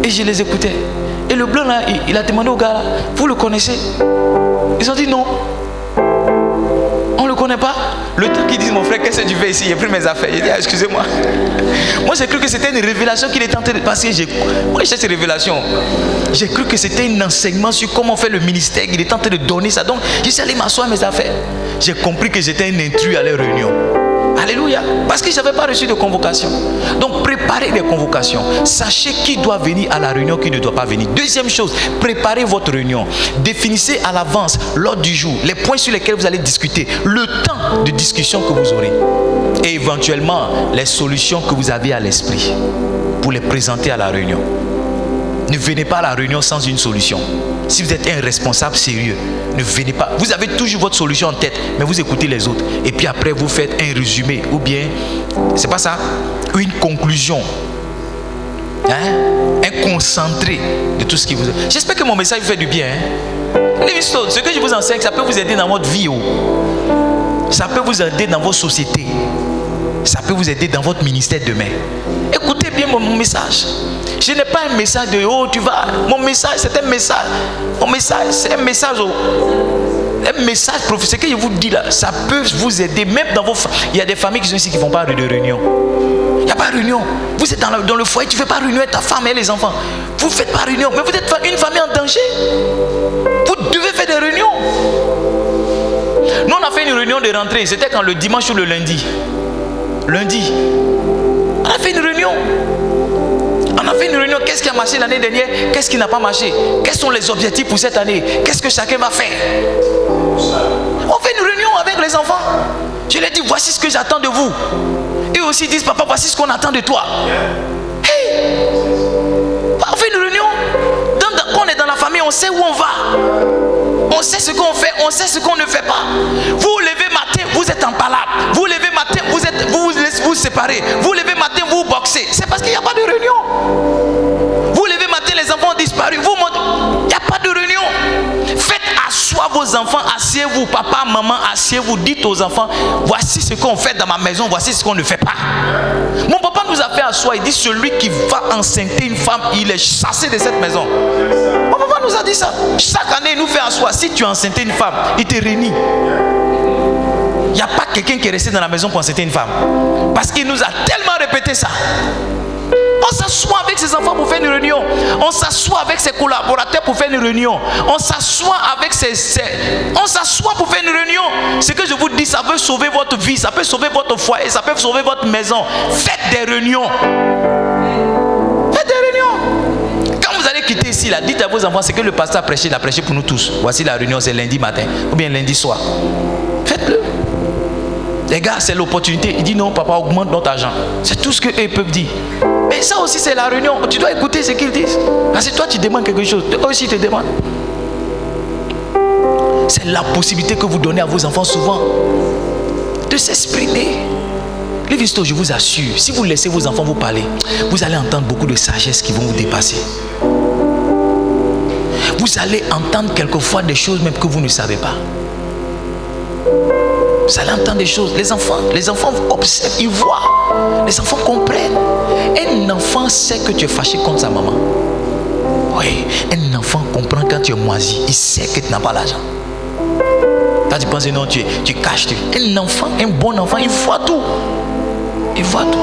et je les écoutais. Et le blanc là, il a demandé au gars là, vous le connaissez? Ils ont dit non. On ne le connaît pas. Le temps qu'ils disent mon frère, qu'est-ce que tu fais ici? J'ai pris mes affaires. J'ai dit ah, excusez-moi. Moi j'ai cru que c'était une révélation qu'il était en train de passer. Moi j'ai cette révélation. J'ai cru que c'était un enseignement sur comment faire le ministère. Il était en train de donner ça. Donc je suis allé m'asseoir mes affaires. J'ai compris que j'étais un intrus à la réunion. Alléluia. Parce que je n'avais pas reçu de convocation. Donc préparez les convocations. Sachez qui doit venir à la réunion, qui ne doit pas venir. Deuxième chose, préparez votre réunion. Définissez à l'avance l'ordre du jour, les points sur lesquels vous allez discuter, le temps de discussion que vous aurez. Et éventuellement, les solutions que vous avez à l'esprit pour les présenter à la réunion. Ne venez pas à la réunion sans une solution. Si vous êtes un responsable sérieux, ne venez pas. Vous avez toujours votre solution en tête, mais vous écoutez les autres. Et puis après, vous faites un résumé ou bien, c'est pas ça, une conclusion. Un concentré de tout ce qui vous... J'espère que mon message vous fait du bien. Livingstone, ce que je vous enseigne, ça peut vous aider dans votre vie. Ça peut vous aider dans votre société. Ça peut vous aider dans votre ministère demain. Écoutez bien mon message. Je n'ai pas un message de oh tu vas. Mon message c'est un message. Mon message c'est un message. Un message prophétique que je vous dis là. Ça peut vous aider même dans vos familles. Il y a des familles qui sont ici qui ne font pas de réunion. Il n'y a pas de réunion. Vous êtes dans le foyer, tu ne fais pas réunion avec ta femme et les enfants. Vous ne faites pas réunion. Mais vous êtes une famille en danger. Vous devez faire des réunions. Nous on a fait une réunion de rentrée. C'était quand le dimanche ou le lundi. Lundi. On a fait une réunion. On a fait une réunion. Qu'est-ce qui a marché l'année dernière? Qu'est-ce qui n'a pas marché? Quels sont les objectifs pour cette année? Qu'est-ce que chacun va faire? On fait une réunion avec les enfants. Je leur dis, voici ce que j'attends de vous. Eux aussi disent, papa, voici ce qu'on attend de toi. Hey! On fait une réunion. Quand on est dans la famille, on sait où on va. On sait ce qu'on fait, on sait ce qu'on ne fait pas. Vous vous levez matin, vous êtes en palabre. Vous levez matin, vous séparez. Vous levez matin, vous boxez. C'est parce qu'il n'y a pas de réunion. vos enfants, asseyez-vous, papa, maman, asseyez-vous, dites aux enfants, voici ce qu'on fait dans ma maison, voici ce qu'on ne fait pas. Mon papa nous a fait asseoir, il dit, celui qui va enceinter une femme, il est chassé de cette maison. Mon papa nous a dit ça. Chaque année, il nous fait asseoir, si tu enceintes une femme, il te réunit. Il n'y a pas quelqu'un qui est resté dans la maison pour enceinter une femme. Parce qu'il nous a tellement répété ça. On s'assoit avec ses enfants pour faire une réunion. On s'assoit avec ses collaborateurs pour faire une réunion. On s'assoit avec on s'assoit pour faire une réunion. Ce que je vous dis, ça peut sauver votre vie, ça peut sauver votre foyer, ça peut sauver votre maison. Faites des réunions. Faites des réunions. Quand vous allez quitter ici, là, dites à vos enfants, c'est que le pasteur a prêché, il a prêché pour nous tous. Voici la réunion, c'est lundi matin ou bien lundi soir. Faites-le. Les gars, c'est l'opportunité. Il dit non, papa, augmente notre argent. C'est tout ce qu'eux peuvent dire. Mais ça aussi, c'est la réunion. Tu dois écouter ce qu'ils disent. Parce que toi, tu demandes quelque chose. Eux aussi, te demandent. C'est la possibilité que vous donnez à vos enfants souvent de s'exprimer. Les visiteurs, je vous assure, si vous laissez vos enfants vous parler, vous allez entendre beaucoup de sagesse qui vont vous dépasser. Vous allez entendre quelquefois des choses même que vous ne savez pas. Vous allez entendre des choses. Les enfants observent, ils voient. Les enfants comprennent. Un enfant sait que tu es fâché contre sa maman. Oui, un enfant comprend quand tu es moisi. Il sait que tu n'as pas l'argent. Quand tu penses non, tu caches. Un enfant, un bon enfant, il voit tout. Il voit tout.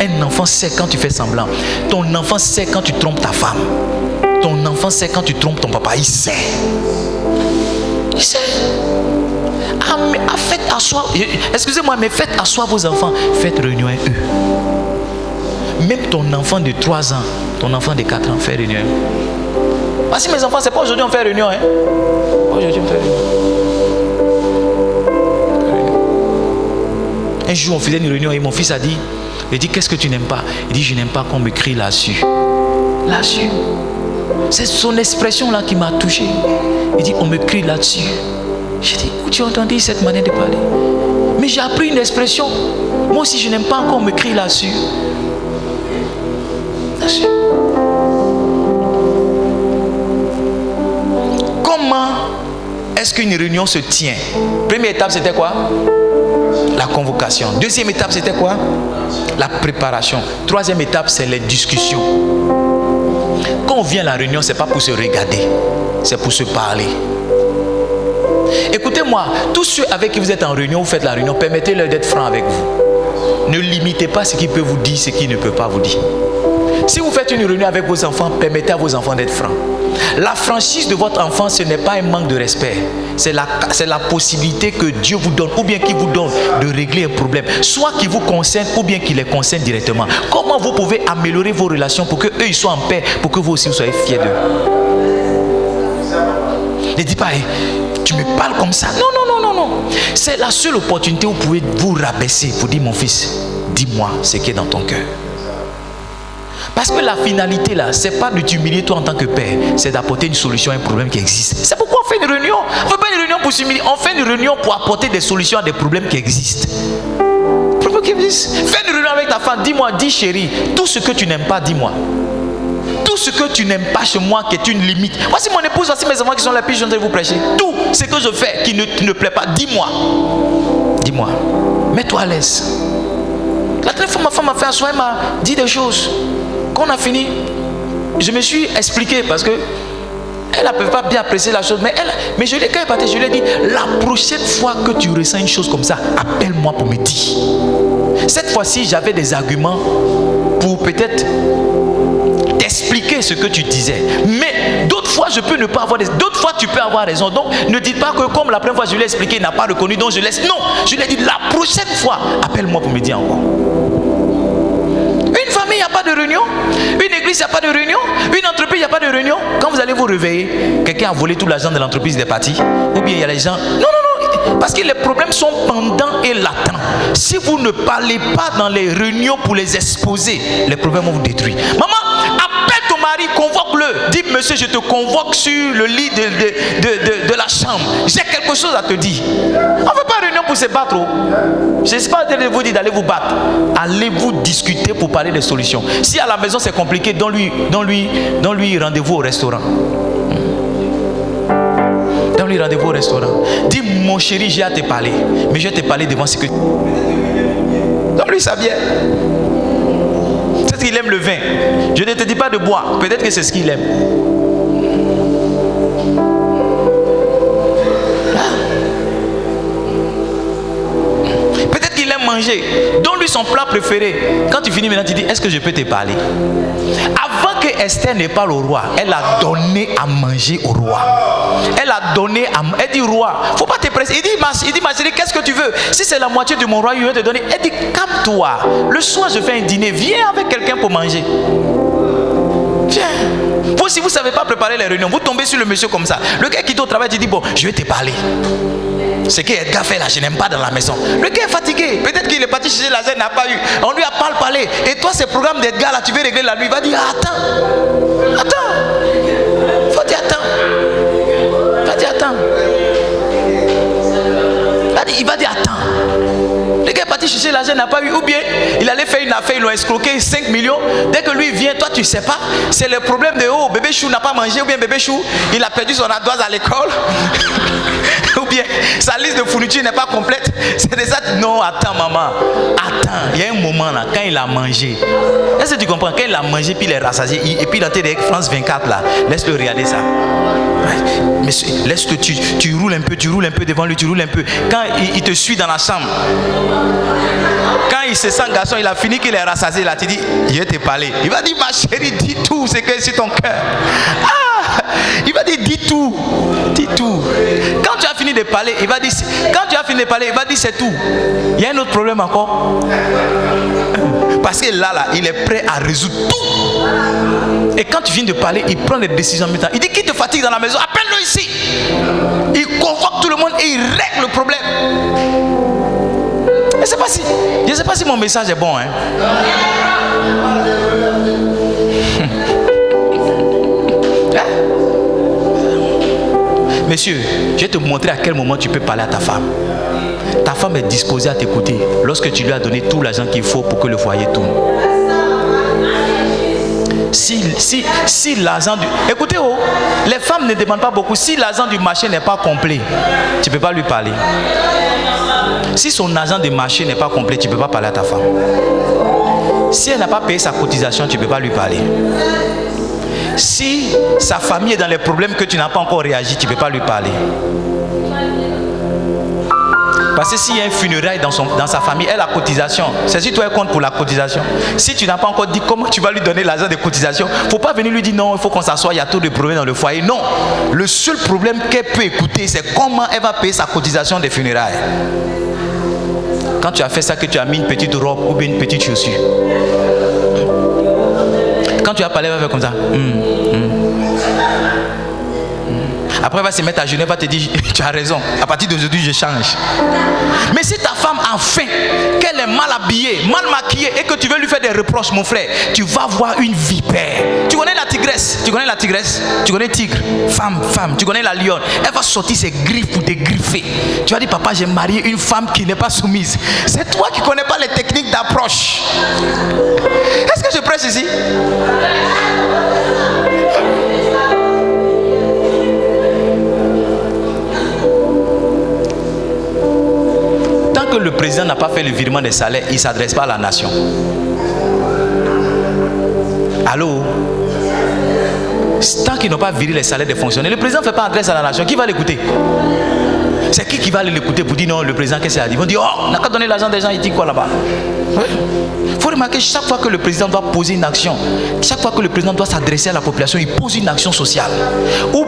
Un enfant sait quand tu fais semblant. Ton enfant sait quand tu trompes ta femme. Ton enfant sait quand tu trompes ton papa. Il sait. Il sait. Faites asseoir, excusez-moi, mais faites asseoir vos enfants. Faites réunion avec eux. Même ton enfant de 3 ans, ton enfant de 4 ans, fait réunion. Voici mes enfants, c'est pas aujourd'hui on fait réunion. Hein? Aujourd'hui on fait réunion. Un jour on faisait une réunion et mon fils a dit, qu'est-ce que tu n'aimes pas? Il dit, je n'aime pas qu'on me crie là-dessus. Là-dessus. C'est son expression là qui m'a touché. Il dit, on me crie là-dessus. J'ai dit, où tu as entendu cette manière de parler? Mais j'ai appris une expression. Moi aussi, je n'aime pas qu'on me crie là-dessus. Là-dessus. Comment est-ce qu'une réunion se tient? Première étape, c'était quoi? La convocation. Deuxième étape, c'était quoi? La préparation. Troisième étape, c'est les discussions. Quand on vient à la réunion, ce n'est pas pour se regarder. C'est pour se parler. Écoutez-moi, tous ceux avec qui vous êtes en réunion, vous faites la réunion, permettez-leur d'être francs avec vous. Ne limitez pas ce qu'ils peuvent vous dire, ce qu'ils ne peuvent pas vous dire. Si vous faites une réunion avec vos enfants, permettez à vos enfants d'être francs. La franchise de votre enfant, ce n'est pas un manque de respect. C'est la possibilité que Dieu vous donne, ou bien qu'il vous donne, de régler un problème. Soit qui vous concerne, ou bien qui les concerne directement. Comment vous pouvez améliorer vos relations pour qu'eux ils soient en paix, pour que vous aussi vous soyez fiers d'eux? Ne dites pas, hey, tu me parles comme ça. Non. C'est la seule opportunité où vous pouvez vous rabaisser pour dire, mon fils, dis-moi ce qui est dans ton cœur. Parce que la finalité là, c'est pas de t'humilier toi en tant que père, c'est d'apporter une solution à un problème qui existe. C'est pourquoi on fait une réunion. On ne fait pas une réunion pour s'humilier, on fait une réunion pour apporter des solutions à des problèmes qui existent. Fais une réunion avec ta femme, dis-moi, dis chérie, tout ce que tu n'aimes pas, dis-moi. Tout ce que tu n'aimes pas chez moi qui est une limite. Voici mon épouse, voici mes enfants qui sont là, puis je viens de vous prêcher. Tout ce que je fais qui ne plaît pas, dis-moi. Dis-moi. Mets-toi à l'aise. La dernière fois, ma femme m'a fait asseoir, elle m'a dit des choses. Quand on a fini, je me suis expliqué parce que elle ne peut pas bien apprécier la chose. Mais quand elle est partie, je lui ai dit, la prochaine fois que tu ressens une chose comme ça, appelle-moi pour me dire. Cette fois-ci, j'avais des arguments pour peut-être t'expliquer ce que tu disais. Mais d'autres fois, je peux ne pas avoir d'autres fois, tu peux avoir raison. Donc, ne dites pas que comme la première fois, je lui ai expliqué, il n'a pas reconnu, donc je laisse. Non, je lui ai dit, la prochaine fois, appelle-moi pour me dire encore. Une famille, il n'y a pas de réunion. Une église, il n'y a pas de réunion. Une entreprise, il n'y a pas de réunion. Quand vous allez vous réveiller, quelqu'un a volé tout l'argent de l'entreprise, il est parti. Ou bien il y a les gens. Non. Parce que les problèmes sont pendants et latents. Si vous ne parlez pas dans les réunions pour les exposer, les problèmes vont vous détruire. Maman, appelle ton mari, convoque-le. Dis, monsieur, je te convoque sur le lit de la chambre. J'ai quelque chose à te dire. On ne fait pas réunion pour se battre. Je ne sais pas de vous dire d'aller vous battre. Allez-vous discuter pour parler des solutions. Si à la maison c'est compliqué, donne-lui rendez-vous au restaurant. Donne-lui rendez-vous au restaurant. Dis, mon chéri, j'ai à te parler. Mais je vais te parler devant ce que... Donne-lui sa bière. Peut-être qu'il aime le vin. Je ne te dis pas de boire. Peut-être que c'est ce qu'il aime. Peut-être qu'il aime manger. Donne-lui son plat préféré. Quand tu finis maintenant, tu dis, est-ce que je peux te parler? Avant que Esther ne parle au roi, elle a donné à manger au roi. Elle a donné à... Elle dit, roi, il ne faut pas te presser. Il dit, ma chérie, qu'est-ce que tu veux? Si c'est la moitié de mon roi, il va te donner. Elle dit, calme-toi. Le soir, je fais un dîner. Viens avec quelqu'un pour manger. Viens. Vous, si vous ne savez pas préparer les réunions, vous tombez sur le monsieur comme ça. Le gars qui est au travail, tu dis, bon, je vais te parler. Ce que Edgar fait là, je n'aime pas dans la maison. Le gars est fatigué. Peut-être qu'il est parti chercher la zèle, n'a pas eu. On lui a pas parlé. Et toi, ce programme d'Edgar là, tu veux régler la nuit. Il va dire, attends. Faut dire, attends. Il va dire, attends. Le gars est parti chercher l'argent, n'a pas eu. Ou bien, il allait faire une affaire, ils l'ont escroqué 5 millions. Dès que lui vient, toi tu ne sais pas. C'est le problème de, oh, bébé Chou n'a pas mangé. Ou bien bébé Chou, il a perdu son ardoise à l'école. Ou bien, sa liste de fournitures n'est pas complète. C'est de ça. Non, attends maman. Attends, il y a un moment là, quand il a mangé. Est-ce que tu comprends? Quand il a mangé, puis il est rassasié. Et puis il a été avec France 24 là. Laisse-le regarder ça. Mais laisse-le, tu roules un peu devant lui, tu roules un peu. Quand il te suit dans la chambre, quand il se sent garçon, il a fini qu'il est rassasié là, tu dis, je vais te parler. Il va dire, ma chérie, dis tout, c'est que c'est ton cœur. Ah, il va dire, dis tout. Quand tu as fini de parler, il va dire, c'est tout. Il y a un autre problème encore. Parce que là, il est prêt à résoudre tout. Et quand tu viens de parler, il prend des décisions en même temps. Il dit, qui te fatigue dans la maison? Appelle-le ici. Il convoque tout le monde et il règle le problème. Je ne sais pas si mon message est bon. Hein? Messieurs, je vais te montrer à quel moment tu peux parler à ta femme. Ta femme est disposée à t'écouter lorsque tu lui as donné tout l'argent qu'il faut pour que le foyer tourne. Si l'argent du... Écoutez, les femmes ne demandent pas beaucoup. Si l'argent du marché n'est pas complet, tu ne peux pas lui parler. Si son argent de marché n'est pas complet, tu ne peux pas parler à ta femme. Si elle n'a pas payé sa cotisation, tu ne peux pas lui parler. Si sa famille est dans les problèmes que tu n'as pas encore réagi, tu ne peux pas lui parler. Parce que s'il y a un funérail dans sa famille, elle a cotisation. C'est si toi elle compte pour la cotisation. Si tu n'as pas encore dit comment tu vas lui donner l'argent de cotisation, il ne faut pas venir lui dire non, il faut qu'on s'assoie, il y a trop de problèmes dans le foyer. Non. Le seul problème qu'elle peut écouter, c'est comment elle va payer sa cotisation des funérailles. Quand tu as fait ça, que tu as mis une petite robe ou bien une petite chaussure. Quand tu as parlé, elle va faire comme ça. Après, elle va se mettre à genoux, elle va te dire, tu as raison, à partir d'aujourd'hui, je change. Mais si ta femme a faim, qu'elle est mal habillée, mal maquillée, et que tu veux lui faire des reproches, mon frère, tu vas voir une vipère. Tu connais la tigresse? Tu connais le tigre? Femme, tu connais la lionne? Elle va sortir ses griffes pour te griffer. Tu vas dire, papa, j'ai marié une femme qui n'est pas soumise. C'est toi qui ne connais pas les techniques d'approche. Est-ce que je prêche ici? Tant que le président n'a pas fait le virement des salaires, il ne s'adresse pas à la nation. Allô? Tant qu'ils n'ont pas viré les salaires des fonctionnaires, le président ne fait pas adresse à la nation. Qui va l'écouter? C'est qui va aller l'écouter pour dire non, le président, qu'est-ce qu'il a dit? Ils vont dire, oh, on n'a qu'à donner l'argent des gens, il dit quoi là-bas? Il faut remarquer, chaque fois que le président doit poser une action, chaque fois que le président doit s'adresser à la population, il pose une action sociale. Ou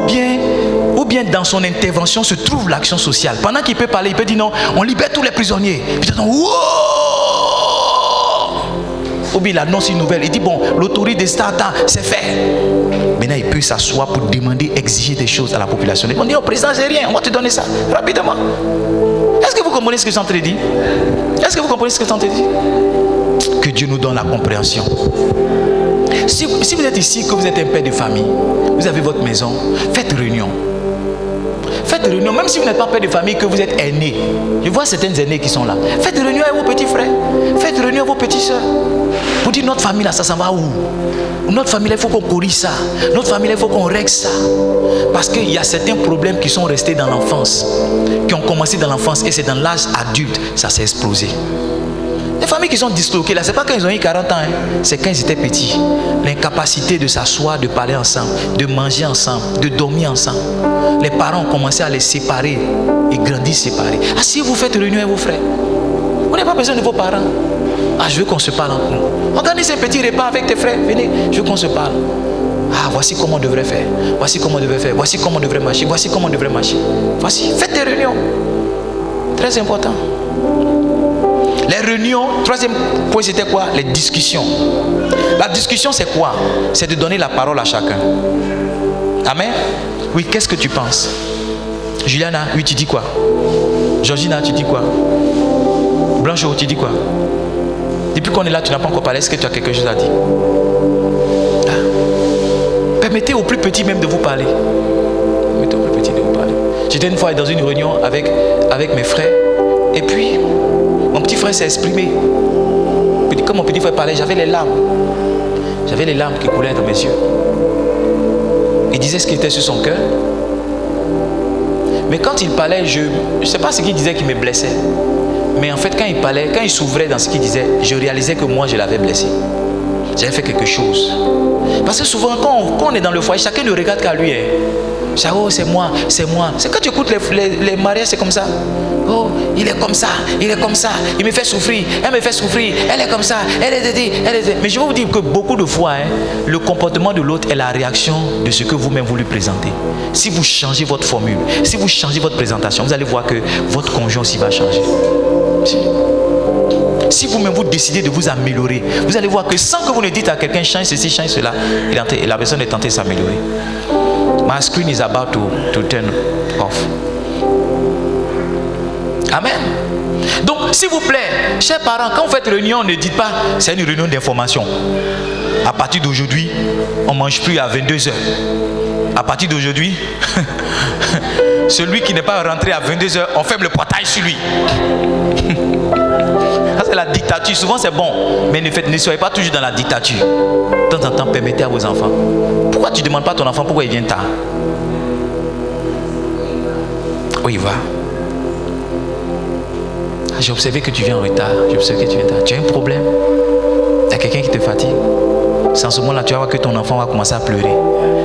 bien dans son intervention se trouve l'action sociale. Pendant qu'il peut parler, il peut dire non, on libère tous les prisonniers. Puis il dit, wow! Ou bien il annonce une nouvelle, il dit bon, l'autorité des États, c'est fait. Maintenant il peut s'asseoir pour demander, exiger des choses à la population. Ils vont dire, oh président, j'ai rien, on va te donner ça, rapidement. Est-ce que vous comprenez ce que je suis en train de dire? Est-ce que vous comprenez ce que je suis en train de dire? Que Dieu nous donne la compréhension. Si vous êtes ici, que vous êtes un père de famille, vous avez votre maison, faites réunion. Faites des réunions, même si vous n'êtes pas père de famille, que vous êtes aîné. Je vois certaines aînés qui sont là. Faites des réunions avec vos petits frères. Faites des réunions avec vos petites soeurs. Pour dire notre famille là, ça s'en va où? Notre famille là, il faut qu'on corrige ça. Notre famille là, il faut qu'on règle ça. Parce qu'il y a certains problèmes qui sont restés dans l'enfance, qui ont commencé dans l'enfance et c'est dans l'âge adulte, ça s'est explosé. Les familles qui sont disloquées là, c'est pas quand ils ont eu 40 ans, hein. C'est quand ils étaient petits. L'incapacité de s'asseoir, de parler ensemble, de manger ensemble, de dormir ensemble. Les parents ont commencé à les séparer et grandir séparés. Ah, si vous faites réunion avec vos frères, vous n'avez pas besoin de vos parents. Ah, je veux qu'on se parle entre nous. Organise un petit repas avec tes frères, venez, je veux qu'on se parle. Ah, voici comment on devrait faire. Voici comment on devrait faire. Voici comment on devrait marcher. Voici comment on devrait marcher. Voici, faites des réunions. Très important. Les réunions, troisième point, c'était quoi? Les discussions. La discussion, c'est quoi? C'est de donner la parole à chacun. Amen. Oui, qu'est-ce que tu penses? Juliana, oui, tu dis quoi? Georgina, tu dis quoi? Blanchot, tu dis quoi? Depuis qu'on est là, tu n'as pas encore parlé. Est-ce que tu as quelque chose à dire? Ah. Permettez aux plus petits même de vous parler. Permettez aux plus petits de vous parler. J'étais une fois dans une réunion avec mes frères. Et puis, mon petit frère s'est exprimé. Comme mon petit frère parlait, j'avais les larmes. J'avais les larmes qui coulaient dans mes yeux. Il disait ce qui était sur son cœur. Mais quand il parlait, je ne sais pas ce qu'il disait qui me blessait. Mais en fait, quand il parlait, quand il s'ouvrait dans ce qu'il disait, je réalisais que moi, je l'avais blessé. J'avais fait quelque chose. Parce que souvent, quand on est dans le foyer, chacun ne regarde qu'à lui. Ça, oh, c'est moi, c'est moi. C'est quand tu écoutes les mariages, c'est comme ça. Oh, il est comme ça, il est comme ça. Il me fait souffrir, elle me fait souffrir. Elle est comme ça, elle est. Mais je vais vous dire que beaucoup de fois, le comportement de l'autre est la réaction de ce que vous-même vous lui présentez. Si vous changez votre formule, si vous changez votre présentation, vous allez voir que votre conjoint aussi va changer. Si vous-même vous décidez de vous améliorer, vous allez voir que sans que vous ne dites à quelqu'un change ceci, change cela, la personne est tentée de s'améliorer. My screen is about to turn off. Amen. Donc, s'il vous plaît, chers parents, quand vous faites réunion, ne dites pas c'est une réunion d'information. À partir d'aujourd'hui, on ne mange plus à 22h. À partir d'aujourd'hui, celui qui n'est pas rentré à 22h, on ferme le portail sur lui. Ça, c'est la dictature. Souvent, c'est bon, mais ne soyez pas toujours dans la dictature. De temps en temps, permettez à vos enfants. Pourquoi tu ne demandes pas à ton enfant pourquoi il vient tard? Où il va? J'ai observé que tu viens en retard. J'ai observé que tu viens tard. Tu as un problème? Il y a quelqu'un qui te fatigue? C'est en ce moment-là, tu vas voir que ton enfant va commencer à pleurer.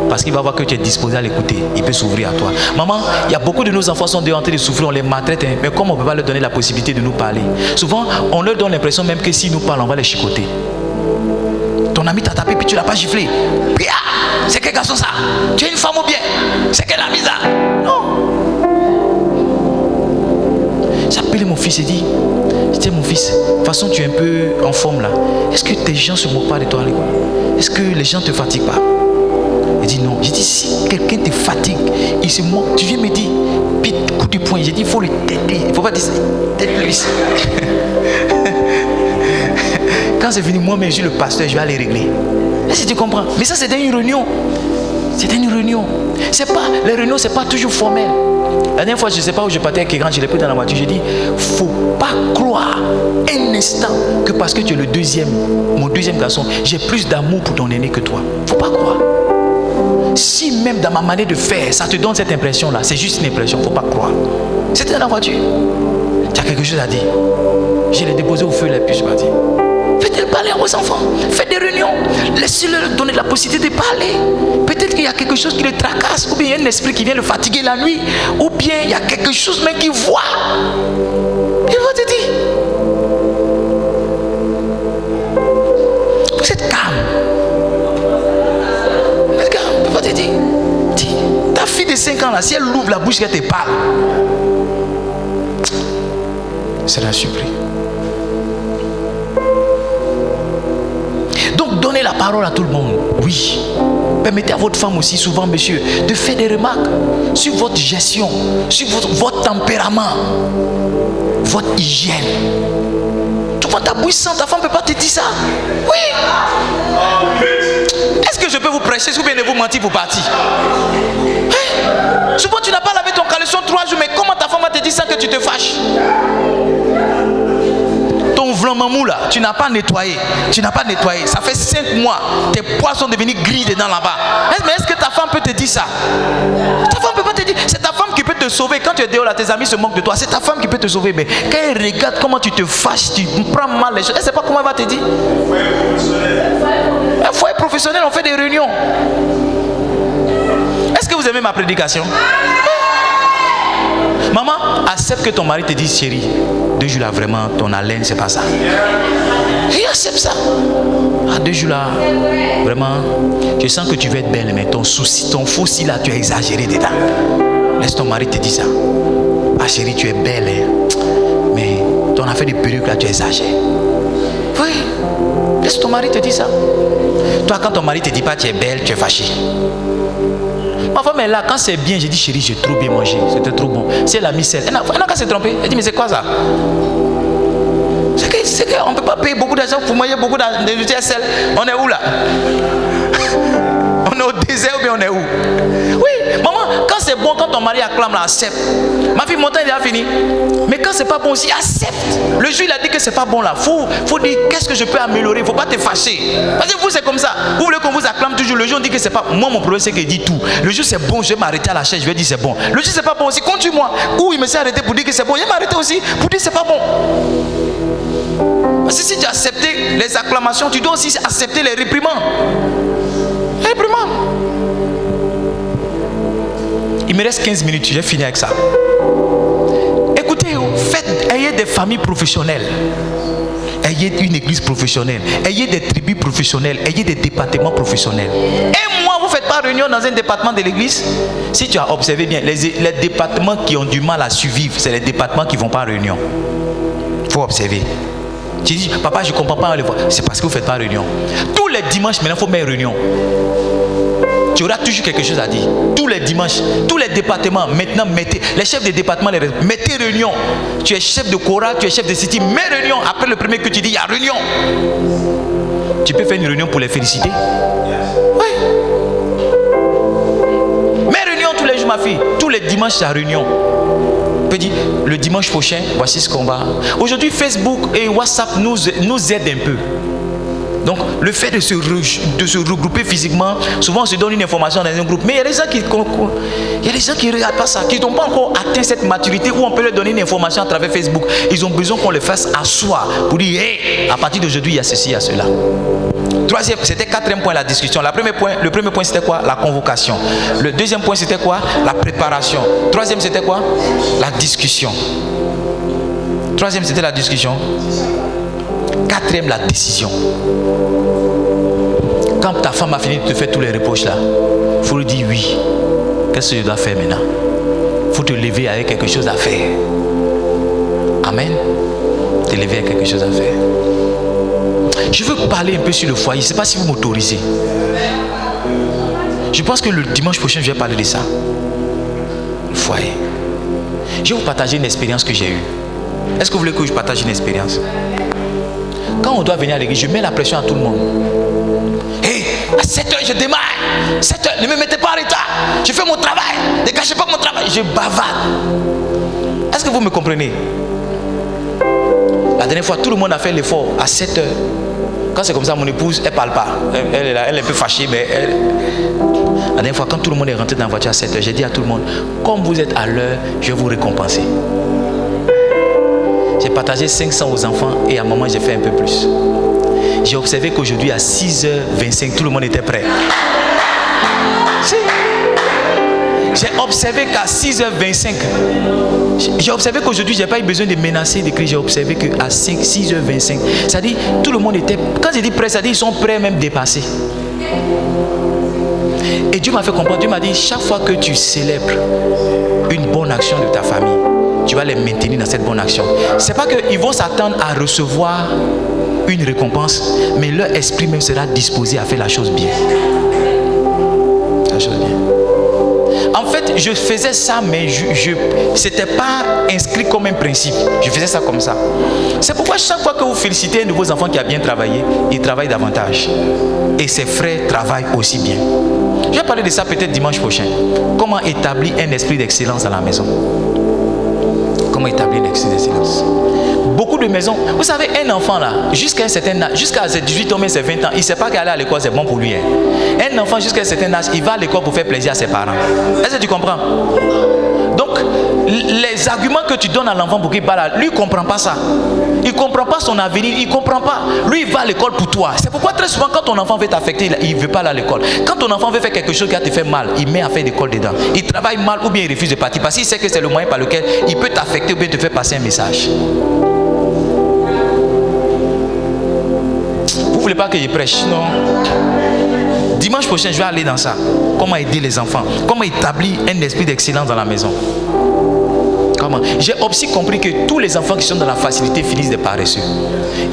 Parce qu'il va voir que tu es disposé à l'écouter. Il peut s'ouvrir à toi. Maman, il y a beaucoup de nos enfants qui sont en train de souffrir, on les maltraite. Mais comme on ne peut pas leur donner la possibilité de nous parler, souvent, on leur donne l'impression même que s'ils nous parlent, on va les chicoter. Ton ami t'a tapé puis tu ne l'as pas giflé. C'est quel garçon ça? Tu es une femme ou bien? C'est quel ami ça? Non. J'ai appelé mon fils et dit, mon fils, de toute façon tu es un peu en forme là. Est-ce que tes gens ne se moquent pas de toi à l'école? Est-ce que les gens ne te fatiguent pas? Il dit non. J'ai dit si quelqu'un te fatigue, il se moque, tu viens me dire, puis coup de poing. J'ai dit il faut le têter. Il ne faut pas dire tête-lui. Quand c'est fini, moi-même je suis le pasteur, je vais aller régler. Est-ce que tu comprends? Mais ça c'était une réunion. C'était une réunion. Les réunions, c'est pas toujours formel. La dernière fois, je ne sais pas où je partais avec Kégan, je l'ai pris dans la voiture, j'ai dit, faut pas croire un instant que parce que tu es mon deuxième garçon, j'ai plus d'amour pour ton aîné que toi. Faut pas croire. Si même dans ma manière de faire, ça te donne cette impression-là, c'est juste une impression, faut pas croire. C'était dans la voiture. Tu as quelque chose à dire. Je l'ai déposé au feu, là, puis je m'ai dit, faites parler à vos enfants, faites des réunions, laissez-leur donner la possibilité de parler. Peut-être qu'il y a quelque chose qui le tracasse, ou bien il y a un esprit qui vient le fatiguer la nuit, ou bien il y a quelque chose même qu'il voit. Il va te dire, vous êtes calme. Vous êtes calme, il va te dire, ta fille de 5 ans là, si elle ouvre la bouche, qu'elle te parle, c'est la surprise. Donc donnez la parole à tout le monde. Oui. Permettez à votre femme aussi souvent, monsieur, de faire des remarques sur votre gestion, sur votre tempérament, votre hygiène. Tu vois ta bouche sans, ta femme ne peut pas te dire ça. Oui. Est-ce que je peux vous prêcher ou bien de vous mentir pour partir? Souvent tu n'as pas lavé ton caleçon 3 jours, mais comment ta femme va te dire ça que tu te fâches? Ton vlan-mamou là, tu n'as pas nettoyé. Ça fait 5 mois, tes poils sont devenus gris dedans là-bas. Mais est-ce que ta femme peut te dire ça? Ta femme peut pas te dire. C'est ta femme qui peut te sauver. Quand tu es dehors là, tes amis se moquent de toi. C'est ta femme qui peut te sauver. Mais quand elle regarde comment tu te fâches, tu prends mal les choses, elle ne sait pas comment elle va te dire. Un foyer professionnel, on fait des réunions. Est-ce que vous aimez ma prédication? Maman, accepte que ton mari te dise chérie, 2 jours là vraiment ton haleine c'est pas ça. Et accepte ça. 2 jours là, vraiment, je sens que tu veux être belle, mais ton souci, ton faux si là, tu as exagéré dedans. Laisse ton mari te dire ça. Ah chérie, tu es belle, hein, mais ton affaire de perruque là, tu exagères. Oui, laisse ton mari te dire ça. Toi, quand ton mari te dit pas tu es belle, tu es fâché. Ma femme est là, quand c'est bien, je dis chérie, j'ai trop bien mangé, c'était trop bon. Si elle a mis sel, elle n'a qu'à se tromper. Elle dit mais c'est quoi ça? C'est qu'on ne peut pas payer beaucoup d'argent pour manger beaucoup de sel. On est où là? On est au désert ou bien on est où? Oui, maman, quand c'est bon, quand ton mari acclame, là, accepte. Ma fille, mon temps il est fini. Mais quand c'est pas bon aussi, accepte. Le jour il a dit que c'est pas bon là. Faut dire qu'est-ce que je peux améliorer. Il ne faut pas te fâcher. Parce que vous c'est comme ça. Vous voulez qu'on vous acclame toujours. Le jour on dit que c'est pas. Moi mon problème c'est qu'il dit tout. Le jour c'est bon, je vais m'arrêter à la chaise, je vais dire c'est bon. Le jour c'est pas bon aussi, continue-moi. Ou il me s'est arrêté pour dire que c'est bon. Je vais m'arrêter aussi pour dire que c'est pas bon. Parce que si tu as accepté les acclamations, tu dois aussi accepter les réprimandes. Les réprimandes. Il me reste 15 minutes, je vais finir avec ça. Écoutez, ayez des familles professionnelles. Ayez une église professionnelle. Ayez des tribus professionnelles. Ayez des départements professionnels. Et moi, vous ne faites pas réunion dans un département de l'église? Si tu as observé bien, les départements qui ont du mal à survivre, c'est les départements qui ne vont pas en réunion. Il faut observer. Tu dis, papa, je ne comprends pas les voix. C'est parce que vous ne faites pas réunion. Tous les dimanches, maintenant, il faut mettre réunion. Tu auras toujours quelque chose à dire. Tous les dimanches, tous les départements, maintenant, mettez, les chefs de département, mettez réunion. Tu es chef de chorale, tu es chef de city, mets réunion. Après le premier que tu dis, il y a réunion. Tu peux faire une réunion pour les féliciter. Oui. Mets réunion tous les jours, ma fille. Tous les dimanches, c'est la réunion. Dire, le dimanche prochain, voici ce qu'on va. Aujourd'hui, Facebook et WhatsApp nous aident un peu. Donc, le fait de se regrouper physiquement, souvent on se donne une information dans un groupe. Mais il y a des gens qui ne regardent pas ça, qui n'ont pas encore atteint cette maturité où on peut leur donner une information à travers Facebook. Ils ont besoin qu'on les fasse asseoir pour dire, hey, à partir d'aujourd'hui, il y a ceci, il y a cela. Troisième, c'était 4e point, la discussion. Le premier point, c'était quoi? La convocation. Le 2e point, c'était quoi? La préparation. 3e, c'était quoi? La discussion. 3e, c'était la discussion. 4e, la décision. Quand ta femme a fini de te faire tous les reproches là, il faut lui dire oui. Qu'est-ce que je dois faire maintenant? Il faut te lever avec quelque chose à faire. Amen. Te lever avec quelque chose à faire. Je veux parler un peu sur le foyer. Je ne sais pas si vous m'autorisez. Je pense que le dimanche prochain, je vais parler de ça. Le foyer. Je vais vous partager une expérience que j'ai eue. Est-ce que vous voulez que je partage une expérience? Quand on doit venir à l'église, je mets la pression à tout le monde. Hé, à 7h, je démarre. 7h, ne me mettez pas en retard. Je fais mon travail. Ne gâchez pas mon travail. Je bavarde. Est-ce que vous me comprenez? La dernière fois, tout le monde a fait l'effort à 7h. Quand c'est comme ça, mon épouse, elle ne parle pas. Elle est là, elle est un peu fâchée, mais elle... La dernière fois, quand tout le monde est rentré dans la voiture à 7h, j'ai dit à tout le monde, comme vous êtes à l'heure, je vais vous récompenser. J'ai partagé 500 aux enfants et à un moment, j'ai fait un peu plus. J'ai observé qu'aujourd'hui, à 6h25, tout le monde était prêt. Si. J'ai observé qu'à 6h25, j'ai observé qu'aujourd'hui, je n'ai pas eu besoin de menacer, de crier. J'ai observé qu'à 6h25, c'est-à-dire, tout le monde était... Quand je dis prêt, c'est-à-dire, ils sont prêts même dépasser. Et Dieu m'a fait comprendre, Dieu m'a dit, chaque fois que tu célèbres une bonne action de ta famille, tu vas les maintenir dans cette bonne action. C'est pas qu'ils vont s'attendre à recevoir une récompense, mais leur esprit même sera disposé à faire la chose bien. La chose bien. En fait, je faisais ça, mais c'était pas inscrit comme un principe. Je faisais ça comme ça. C'est pourquoi chaque fois que vous félicitez un de vos enfants qui a bien travaillé, il travaille davantage. Et ses frères travaillent aussi bien. Je vais parler de ça peut-être dimanche prochain. Comment établir un esprit d'excellence dans la maison. Comment établir un esprit d'excellence. Beaucoup de maisons, vous savez, un enfant là, jusqu'à un certain âge, jusqu'à ses 18 ans, mais ses 20 ans, il ne sait pas qu'aller à l'école c'est bon pour lui. Un enfant jusqu'à un certain âge, il va à l'école pour faire plaisir à ses parents. Est-ce que tu comprends? Donc, les arguments que tu donnes à l'enfant pour qu'il parle, lui il ne comprend pas ça. Il ne comprend pas son avenir, il ne comprend pas. Lui il va à l'école pour toi. C'est pourquoi très souvent quand ton enfant veut t'affecter, il ne veut pas aller à l'école. Quand ton enfant veut faire quelque chose qui te fait mal, il met à faire l'école dedans. Il travaille mal ou bien il refuse de partir parce qu'il sait que c'est le moyen par lequel il peut t'affecter ou bien te faire passer un message. Vous ne voulez pas que je prêche? Non. Dimanche prochain, je vais aller dans ça. Comment aider les enfants? Comment établir un esprit d'excellence dans la maison? Comment? J'ai aussi compris que tous les enfants qui sont dans la facilité finissent des paresseux.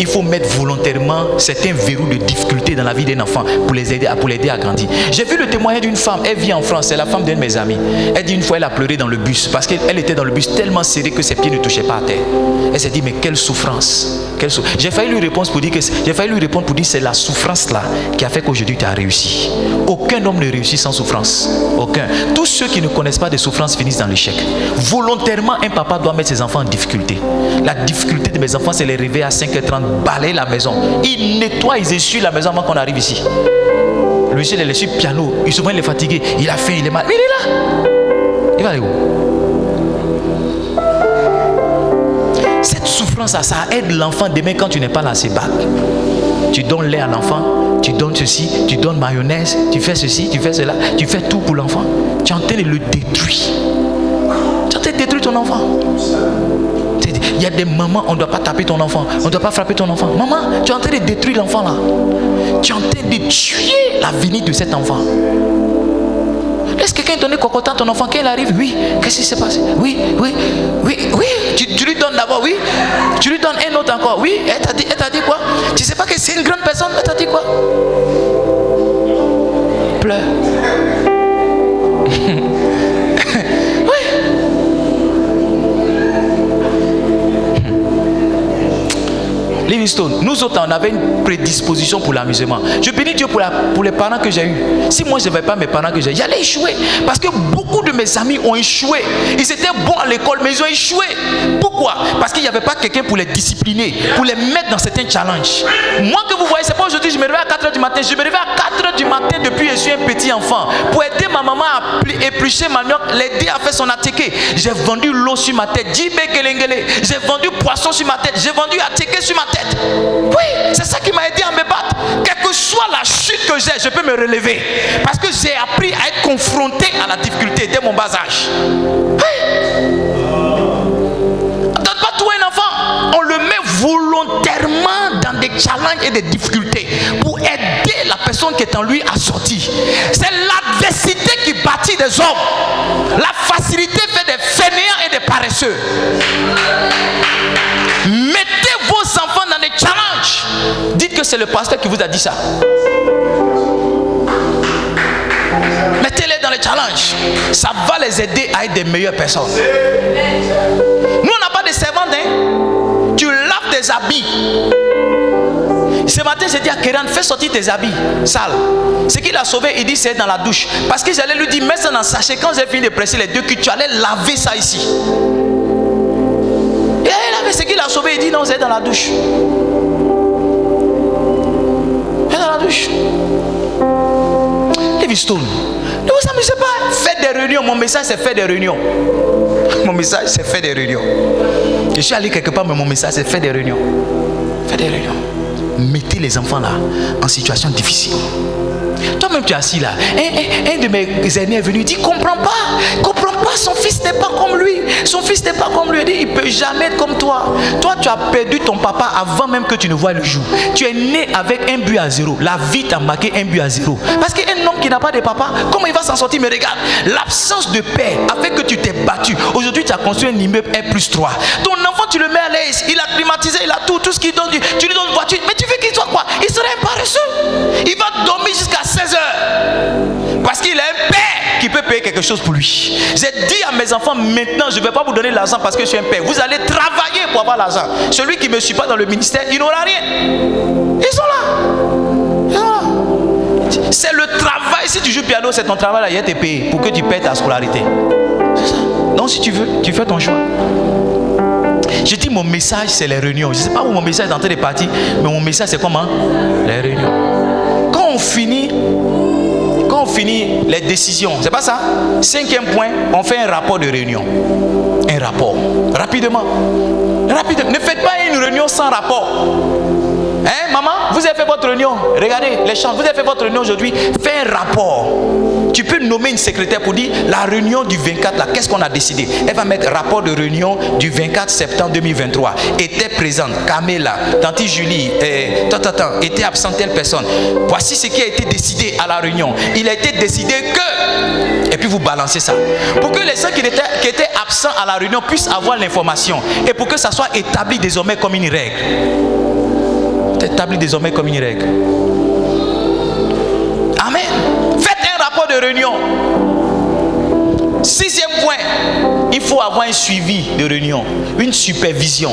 Il faut mettre volontairement certains verrous de difficulté dans la vie d'un enfant pour l'aider à grandir. J'ai vu le témoignage d'une femme, elle vit en France, c'est la femme d'un de mes amis. Elle dit une fois elle a pleuré dans le bus parce qu'elle était dans le bus tellement serré que ses pieds ne touchaient pas à terre. Elle s'est dit mais quelle souffrance, J'ai failli lui répondre pour dire que c'est la souffrance là qui a fait qu'aujourd'hui tu as réussi. Aucun homme ne réussit sans souffrance. Aucun. Tous ceux qui ne connaissent pas de souffrance finissent dans l'échec. Volontairement, un papa doit mettre ses enfants en difficulté. La difficulté de mes enfants, c'est les réveiller à 5h30, balayer la maison. Ils nettoient, ils essuient la maison avant qu'on arrive ici. Le monsieur, il est sur le piano. Souvent, il est fatigué. Il a faim, il est mal. Mais il est là. Il va aller où? Cette souffrance, ça aide l'enfant demain quand tu n'es pas là à se battre. Tu donnes lait à l'enfant, tu donnes ceci, tu donnes mayonnaise, tu fais ceci, tu fais cela, tu fais tout pour l'enfant. Tu es en train de le détruire. Tu es en train de détruire ton enfant. Il y a des mamans, on ne doit pas taper ton enfant, on ne doit pas frapper ton enfant. Maman, tu es en train de détruire l'enfant là. Tu es en train de tuer l'avenir de cet enfant. Laisse quelqu'un donner cocotin à ton enfant quand il arrive. Oui, qu'est-ce qui s'est passé? Oui. Tu lui donnes d'abord, oui. Tu lui donnes un autre encore. Oui, elle t'a dit quoi? Tu sais pas que c'est une grande personne, elle t'a dit quoi? Pleure. Livingstone, nous autres on avait une prédisposition pour l'amusement. Je bénis Dieu pour les parents que j'ai eus. Si moi je n'avais pas mes parents que j'ai, j'allais échouer. Parce que beaucoup de mes amis ont échoué. Ils étaient bons à l'école, mais ils ont échoué. Pourquoi? Parce qu'il n'y avait pas quelqu'un pour les discipliner, pour les mettre dans certains challenges. Moi que vous voyez, c'est pas aujourd'hui, je me réveille à 4h du matin. Je me réveille à 4h du matin depuis que je suis un petit enfant. Pour aider ma maman à éplucher manioc, l'aider à faire son attiqué. J'ai vendu l'eau sur ma tête. J'ai vendu poisson sur ma tête. J'ai vendu attiqué sur ma tête. Oui, c'est ça qui m'a aidé à me battre. Quelle que soit la chute que j'ai, je peux me relever. Parce que j'ai appris à être confronté à la difficulté dès mon bas âge. Oui. On ne donne pas tout un enfant. On le met volontairement dans des challenges et des difficultés pour aider la personne qui est en lui à sortir. C'est l'adversité qui bâtit des hommes. La facilité fait des fainéants et des paresseux. Mettez vos enfants dans des challenges. Dites que c'est le pasteur qui vous a dit ça. Mettez-les dans les challenges. Ça va les aider à être des meilleures personnes. Nous, on n'a pas de servante. Hein? Tu laves tes habits. Ce matin, j'ai dit à Kéran, fais sortir tes habits sales. Ce qu'il a sauvé, il dit c'est dans la douche. Parce que j'allais lui dire, mets ça dans le sachet. Quand j'ai fini de presser les deux culs, tu allais laver ça ici. Et ce qu'il a sauvé, il dit non, c'est dans la douche. C'est dans la douche. Livingstone, ne vous amusez pas. Faites des réunions. Mon message, c'est faire des réunions. Mon message, c'est faire des réunions. Je suis allé quelque part, mais mon message, c'est faire des réunions. Faites des réunions. Mettez les enfants là en situation difficile. Toi-même tu es assis là. Un de mes aînés est venu, il dit comprends pas, son fils n'est pas comme lui. Son fils n'est pas comme lui. Il dit, il ne peut jamais être comme toi. Toi tu as perdu ton papa avant même que tu ne vois le jour. Tu es né avec un but à 0. La vie t'a marqué un but à 0. Parce qu'un homme qui n'a pas de papa, comment il va s'en sortir? Mais regarde, l'absence de père a fait que tu t'es battu. Aujourd'hui tu as construit un immeuble R+3. Ton enfant tu le mets à l'aise, il a climatisé, il a tout ce qu'il donne. Tu lui donnes une voiture, mais tu veux qu'il soit quoi? Il serait un paresseux. Il va dormir jusqu'à 16h. Parce qu'il a un père qui peut peut payer quelque chose pour lui. J'ai dit à mes enfants, maintenant, je ne vais pas vous donner l'argent parce que je suis un père. Vous allez travailler pour avoir l'argent. Celui qui ne me suit pas dans le ministère, il n'aura rien. Ils sont là. Ils sont là. C'est le travail. Si tu joues piano, c'est ton travail là, il te paye pour que tu paies ta scolarité. C'est ça. Donc si tu veux, tu fais ton choix. Je dis mon message, c'est les réunions. Je ne sais pas où mon message est en train de partir, mais mon message, c'est comment? Les réunions. Quand on finit les décisions, c'est pas ça? 5e point, on fait un rapport de réunion. Un rapport. Rapidement. Ne faites pas une réunion sans rapport. Hein, maman, vous avez fait votre réunion. Regardez les chants. Vous avez fait votre réunion aujourd'hui. Fais un rapport. Tu peux nommer une secrétaire pour dire la réunion du 24 là, qu'est-ce qu'on a décidé? Elle va mettre rapport de réunion du 24 septembre 2023. Était présente Camilla, Tante Julie, était absente telle personne. Voici ce qui a été décidé à la réunion. Il a été décidé que, et puis vous balancez ça. Pour que les gens qui étaient absents à la réunion puissent avoir l'information. Et pour que ça soit établi désormais comme une règle. Établi désormais comme une règle. Amen. Faites un rapport de réunion. 6e point, il faut avoir un suivi de réunion, une supervision.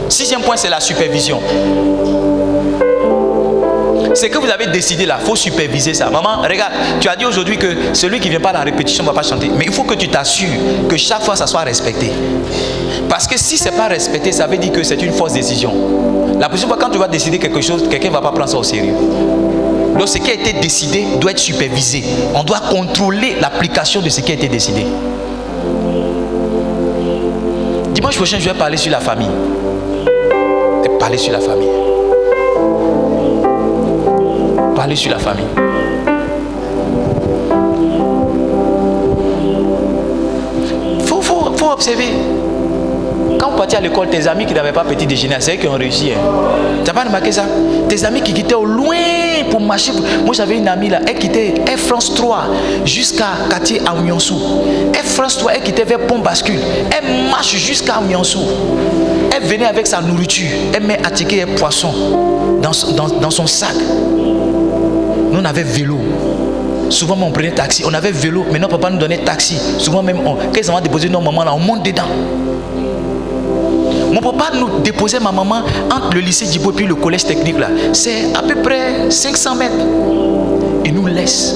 6e point, c'est la supervision. C'est que vous avez décidé là, il faut superviser ça. Maman, regarde, tu as dit aujourd'hui que celui qui ne vient pas à la répétition ne va pas chanter. Mais il faut que tu t'assures que chaque fois ça soit respecté. Parce que si ce n'est pas respecté, ça veut dire que c'est une fausse décision. La prochaine fois, quand tu vas décider quelque chose, quelqu'un ne va pas prendre ça au sérieux. Donc ce qui a été décidé doit être supervisé. On doit contrôler l'application de ce qui a été décidé. Dimanche prochain, je vais parler sur la famille. Parler sur la famille. Parler sur la famille. Faut observer. Quand vous partiez à l'école, tes amis qui n'avaient pas petit déjeuner, c'est eux qui ont réussi. Tu n'as pas remarqué ça? Tes amis qui quittaient au loin pour marcher. Moi, j'avais une amie là, elle quittait Air France 3 jusqu'à quartier à Ouyansou. Air France 3, elle quittait vers Pont Bascule. Elle marche jusqu'à Ouyansou. Elle venait avec sa nourriture. Elle met à ticket et poisson dans son sac. Nous, on avait vélo. Souvent, on prenait taxi. On avait vélo, mais notre papa nous donnait taxi. Souvent, même, quand ils ont déposé nos mamans là, on monte dedans. Mon papa nous déposait ma maman entre le lycée Djibo et le collège technique là. C'est à peu près 500 mètres. Il nous laisse.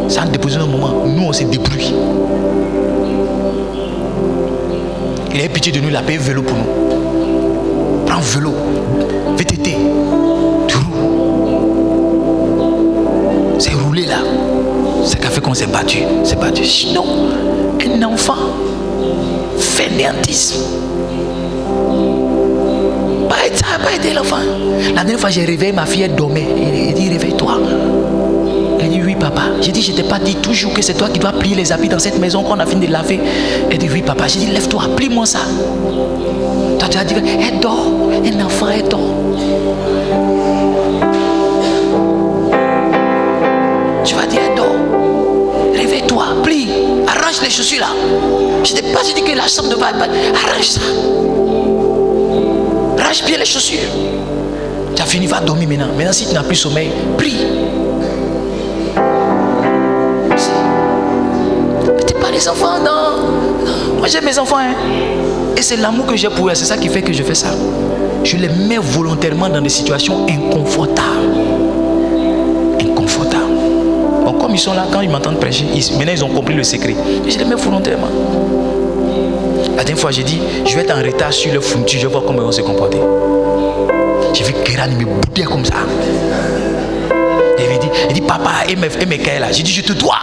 Ça a déposé nos mamans. Nous, on s'est débrouillé. Il a eu pitié de nous, il a payé vélo pour nous. Prends vélo, VTT, tu roules. C'est roulé là. C'est qu'a fait qu'on s'est battu. C'est battu. Sinon, un enfant, fainéantisme. Pas aider l'enfant. La dernière fois, j'ai réveillé ma fille, elle dormait. Il dit, réveille-toi. Elle dit, oui, papa. J'ai dit, je ne t'ai pas dit toujours que c'est toi qui dois plier les habits dans cette maison qu'on a fini de laver. Elle dit, oui, papa. J'ai dit, lève-toi, plie-moi ça. Toi, tu as dit, elle dort. Un enfant, elle dort. Tu vas dire, elle dort. Réveille-toi, plie. Arrange les chaussures là. Je ne t'ai pas dit que la chambre ne va pas. Arrange ça. Range bien les chaussures. Tu as fini, va dormir maintenant. Maintenant, si tu n'as plus sommeil, prie. T'es pas les enfants, non. Moi, j'aime mes enfants. Hein. Et c'est l'amour que j'ai pour eux. C'est ça qui fait que je fais ça. Je les mets volontairement dans des situations inconfortables. Inconfortables. Bon, comme ils sont là, quand ils m'entendent prêcher, maintenant ils ont compris le secret. Je les mets volontairement. La dernière fois, j'ai dit, je vais être en retard sur le fourniture, je vais voir comment ils vont se comporter. J'ai vu Kéran, il me boudait comme ça. Il dit, papa, et mes cahiers là. J'ai dit, je te dois.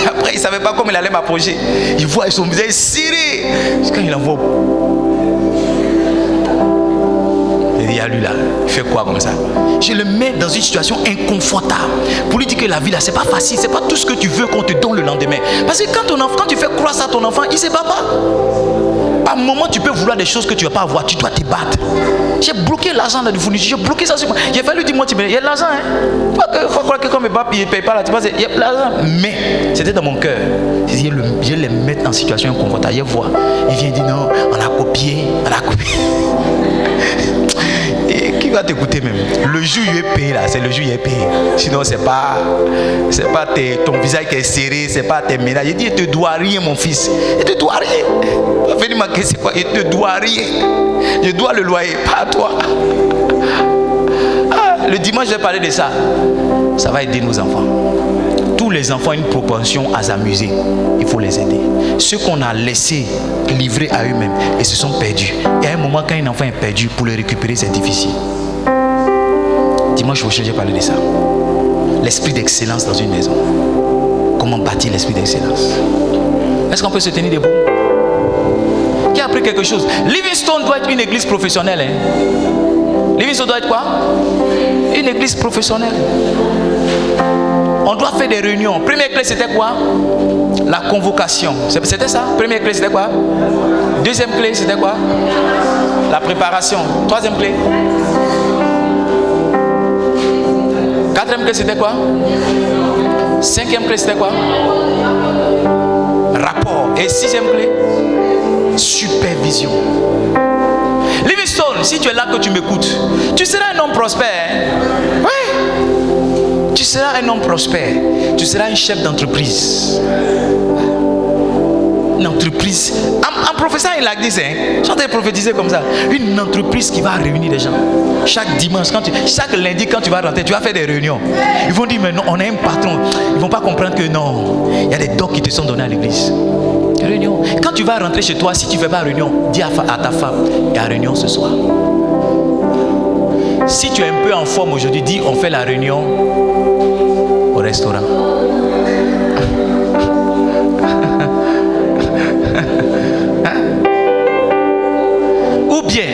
Après, il ne savait pas comment il allait m'approcher. Il voit son visage serré. Quand il envoie. Il dit, à lui là, il fait quoi comme ça? Je le mets dans une situation inconfortable pour lui dire que la vie là, c'est pas facile, c'est pas tout ce que tu veux qu'on te donne le lendemain. Parce que quand tu fais croire ça à ton enfant, il ne sait pas. Par moment, tu peux vouloir des choses que tu ne vas pas avoir, tu dois te battre. J'ai bloqué l'argent dans le fourniture, j'ai bloqué ça sur moi. J'ai fallu dire, moi, il y a de l'argent, hein. Faut croire que quand mes papas ne payent pas là, tu penses, il y a de l'argent. Mais c'était dans mon cœur. Je les mettre en situation inconfortable. Je vois, il vient dire non, on a copié. Et qui va t'écouter même. Le jour où il est payé là, c'est le jour où il est payé. Sinon, c'est pas ton visage qui est serré, c'est pas tes ménages. Il dit, il te doit rien, mon fils. Il te doit rien. Venez ma question, c'est quoi? Il te doit rien. Je dois le loyer, pas à toi. Le dimanche, je vais parler de ça. Ça va aider nos enfants. Tous les enfants ont une propension à s'amuser. Il faut les aider. Ceux qu'on a laissés livrer à eux-mêmes et se sont perdus. Et à un moment, quand un enfant est perdu, pour le récupérer, c'est difficile. Dimanche prochain, je vais parler de ça. L'esprit d'excellence dans une maison. Comment bâtir l'esprit d'excellence? Est-ce qu'on peut se tenir debout? Qui a appris quelque chose? Livingstone doit être une église professionnelle. Livingstone doit être quoi? Une église professionnelle. On doit faire des réunions. Première clé, c'était quoi? La convocation. C'était ça? Première clé, c'était quoi? Deuxième clé, c'était quoi? La préparation. Troisième clé? Quatrième clé, c'était quoi? Cinquième clé, c'était quoi? Rapport. Et sixième clé? Supervision. Livingstone, si tu es là que tu m'écoutes, tu seras un homme prospère. Oui. Tu seras un homme prospère. Tu seras un chef d'entreprise. Une entreprise. En prophétisant, il a dit, j'entends prophétiser comme ça. Une entreprise qui va réunir des gens. Chaque dimanche, chaque lundi, quand tu vas rentrer, tu vas faire des réunions. Ils vont dire, mais non, on a un patron. Ils ne vont pas comprendre que non. Il y a des dons qui te sont donnés à l'église. Réunion. Quand tu vas rentrer chez toi, si tu ne fais pas réunion, dis à ta femme, il y a réunion ce soir. Si tu es un peu en forme aujourd'hui, dis on fait la réunion au restaurant. Ou bien,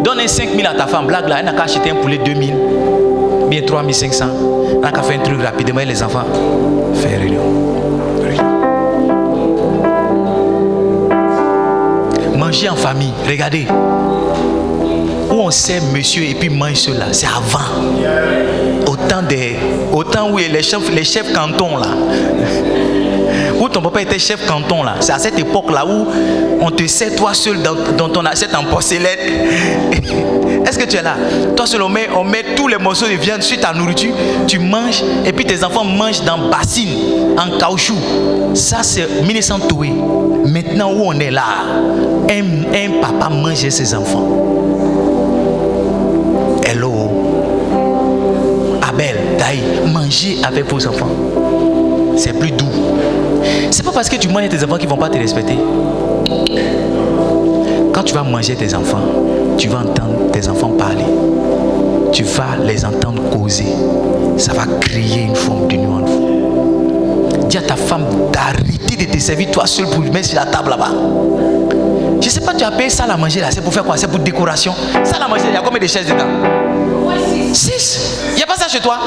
donne un 5 000 à ta femme. Blague là, elle n'a qu'à acheter un poulet 2 000, bien 3 500. Elle n'a qu'à faire un truc rapidement et les enfants. Fais réunion. Manger en famille, regardez. Où on sait monsieur et puis mange cela, c'est avant. Autant où les chefs cantons là. Où ton papa était chef canton là. C'est à cette époque là où on te sert toi seul dans ton assiette en porcelaine. Est-ce que tu es là? Toi seul on met tous les morceaux de viande sur ta nourriture. Tu manges et puis tes enfants mangent dans bassine en caoutchouc. Ça c'est 1900 toué. Maintenant où on est là, un papa mange ses enfants. Hello. Abel, Taï, mangez avec vos enfants. C'est plus doux. C'est pas parce que tu manges tes enfants qu'ils ne vont pas te respecter. Quand tu vas manger tes enfants, tu vas entendre tes enfants parler. Tu vas les entendre causer. Ça va créer une forme d'union entre vous. Dis à ta femme d'arrêter de te servir toi seul pour mettre sur la table là-bas. Je ne sais pas, tu as payé ça à manger là. C'est pour faire quoi? C'est pour décoration. Ça à manger, il y a combien de chaises dedans? 6. Il n'y a pas ça chez toi?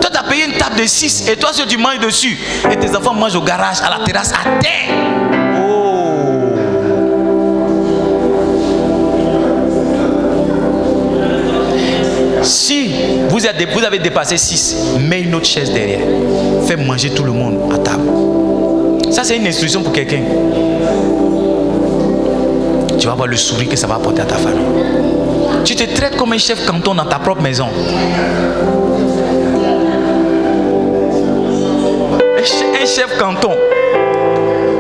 Toi, tu as payé une table de 6 et toi, seul, tu manges dessus. Et tes enfants mangent au garage, à la terrasse, à terre. Oh! Si vous avez dépassé 6, mets une autre chaise derrière. Fais manger tout le monde à table. Ça, c'est une instruction pour quelqu'un. Tu vas voir le sourire que ça va apporter à ta famille. Tu te traites comme un chef canton dans ta propre maison. Un chef canton.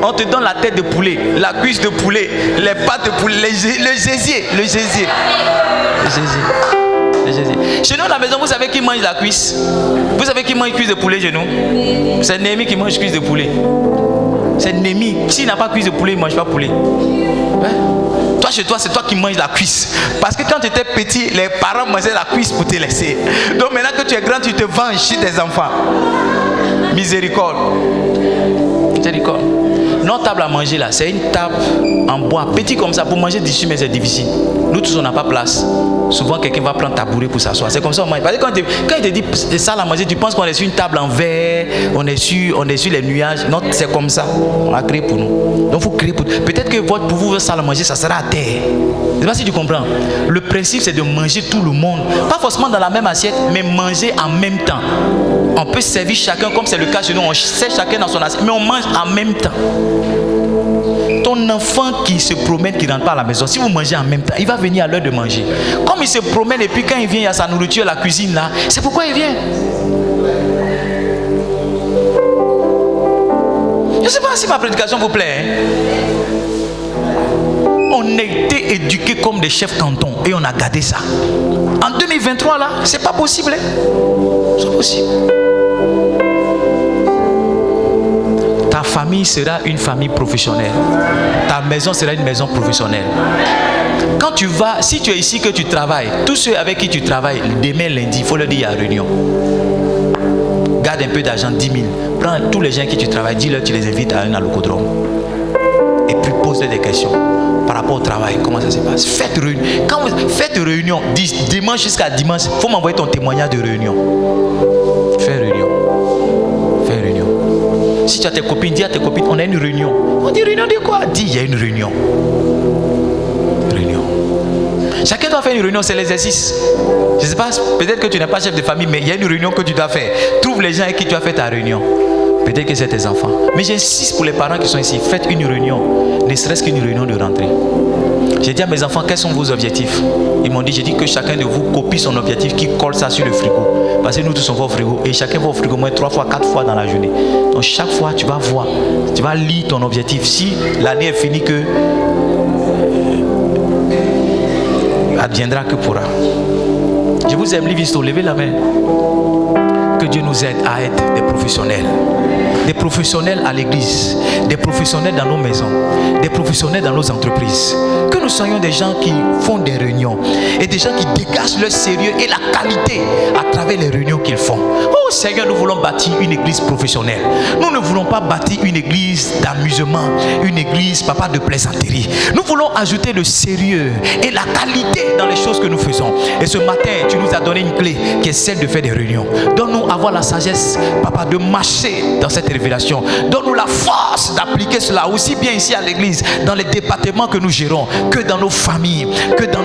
On te donne la tête de poulet, la cuisse de poulet, les pattes de poulet, le gésier. Chez nous, à la maison, vous savez qui mange la cuisse? Vous savez qui mange cuisse de poulet chez nous? C'est Némi qui mange cuisse de poulet. C'est Némi. S'il n'a pas cuisse de poulet, il ne mange pas poulet. Ouais. Toi, chez toi, c'est toi qui manges la cuisse. Parce que quand tu étais petit, les parents mangeaient la cuisse pour te laisser. Donc maintenant que tu es grand, tu te venges chez tes enfants. Miséricorde. Miséricorde. Notre table à manger là, c'est une table en bois, petit comme ça, pour manger dessus, mais c'est difficile. Nous tous, on n'a pas place. Souvent, quelqu'un va prendre tabouret pour s'asseoir. C'est comme ça on mange. Parce que quand il te dit ça à manger, tu penses qu'on est sur une table en verre, on est sur les nuages. Non, c'est comme ça. On a créé pour nous. Donc, il faut créer pour. Peut-être que pour vous, ça à manger, ça sera à terre. Je ne sais pas si tu comprends. Le principe, c'est de manger tout le monde. Pas forcément dans la même assiette, mais manger en même temps. On peut servir chacun comme c'est le cas chez nous. On sert chacun dans son assiette, mais on mange en même temps. Ton enfant qui se promène, qui ne rentre pas à la maison, si vous mangez en même temps, il va venir à l'heure de manger. Comme il se promène et puis quand il vient, il y a sa nourriture, la cuisine là, c'est pourquoi il vient. Je ne sais pas si ma prédication vous plaît. On a été éduqués comme des chefs cantons et on a gardé ça. En 2023 là, c'est pas possible. C'est pas possible. Ta famille sera une famille professionnelle. Ta maison sera une maison professionnelle. Quand tu vas, si tu es ici que tu travailles, tous ceux avec qui tu travailles, demain lundi, il faut leur dire il y a réunion. Garde un peu d'argent, 10 000. Prends tous les gens qui tu travailles, dis-leur tu les invites à un alocodrome. Et puis pose-leur des questions par rapport au travail, comment ça se passe. Faites réunion. Quand vous faites réunion, dimanche jusqu'à dimanche, il faut m'envoyer ton témoignage de réunion. Fais réunion. Fais réunion. Si tu as tes copines, dis à tes copines, on a une réunion. On dit réunion de quoi? Dis, il y a une réunion. Réunion. Chacun doit faire une réunion, c'est l'exercice. Je ne sais pas, peut-être que tu n'es pas chef de famille, mais il y a une réunion que tu dois faire. Trouve les gens avec qui tu as fait ta réunion. Peut-être que c'est tes enfants. Mais j'insiste pour les parents qui sont ici, faites une réunion, ne serait-ce qu'une réunion de rentrée. J'ai dit à mes enfants, quels sont vos objectifs? Ils m'ont dit, j'ai dit que chacun de vous copie son objectif, qui colle ça sur le frigo. Parce que nous tous on va au frigo et chacun va au frigo au moins 3 fois, 4 fois dans la journée. Donc chaque fois, tu vas voir, tu vas lire ton objectif. Si l'année est finie, que adviendra que pourra. Je vous aime, Livisto, levez la main. Que Dieu nous aide à être des professionnels. Des professionnels à l'église, des professionnels dans nos maisons, des professionnels dans nos entreprises. Que nous soyons des gens qui font des réunions et des gens qui dégagent leur sérieux et la qualité à travers les réunions qu'ils font. Oh Seigneur, nous voulons bâtir une église professionnelle. Nous ne voulons pas bâtir une église d'amusement, une église, papa, de plaisanterie. Nous voulons ajouter le sérieux et la qualité dans les choses que nous faisons. Et ce matin, tu nous as donné une clé qui est celle de faire des réunions. Donne-nous avoir la sagesse, papa, de marcher dans cette révélation. Donne-nous la force d'appliquer cela aussi bien ici à l'église, dans les départements que nous gérons, que dans nos familles, que dans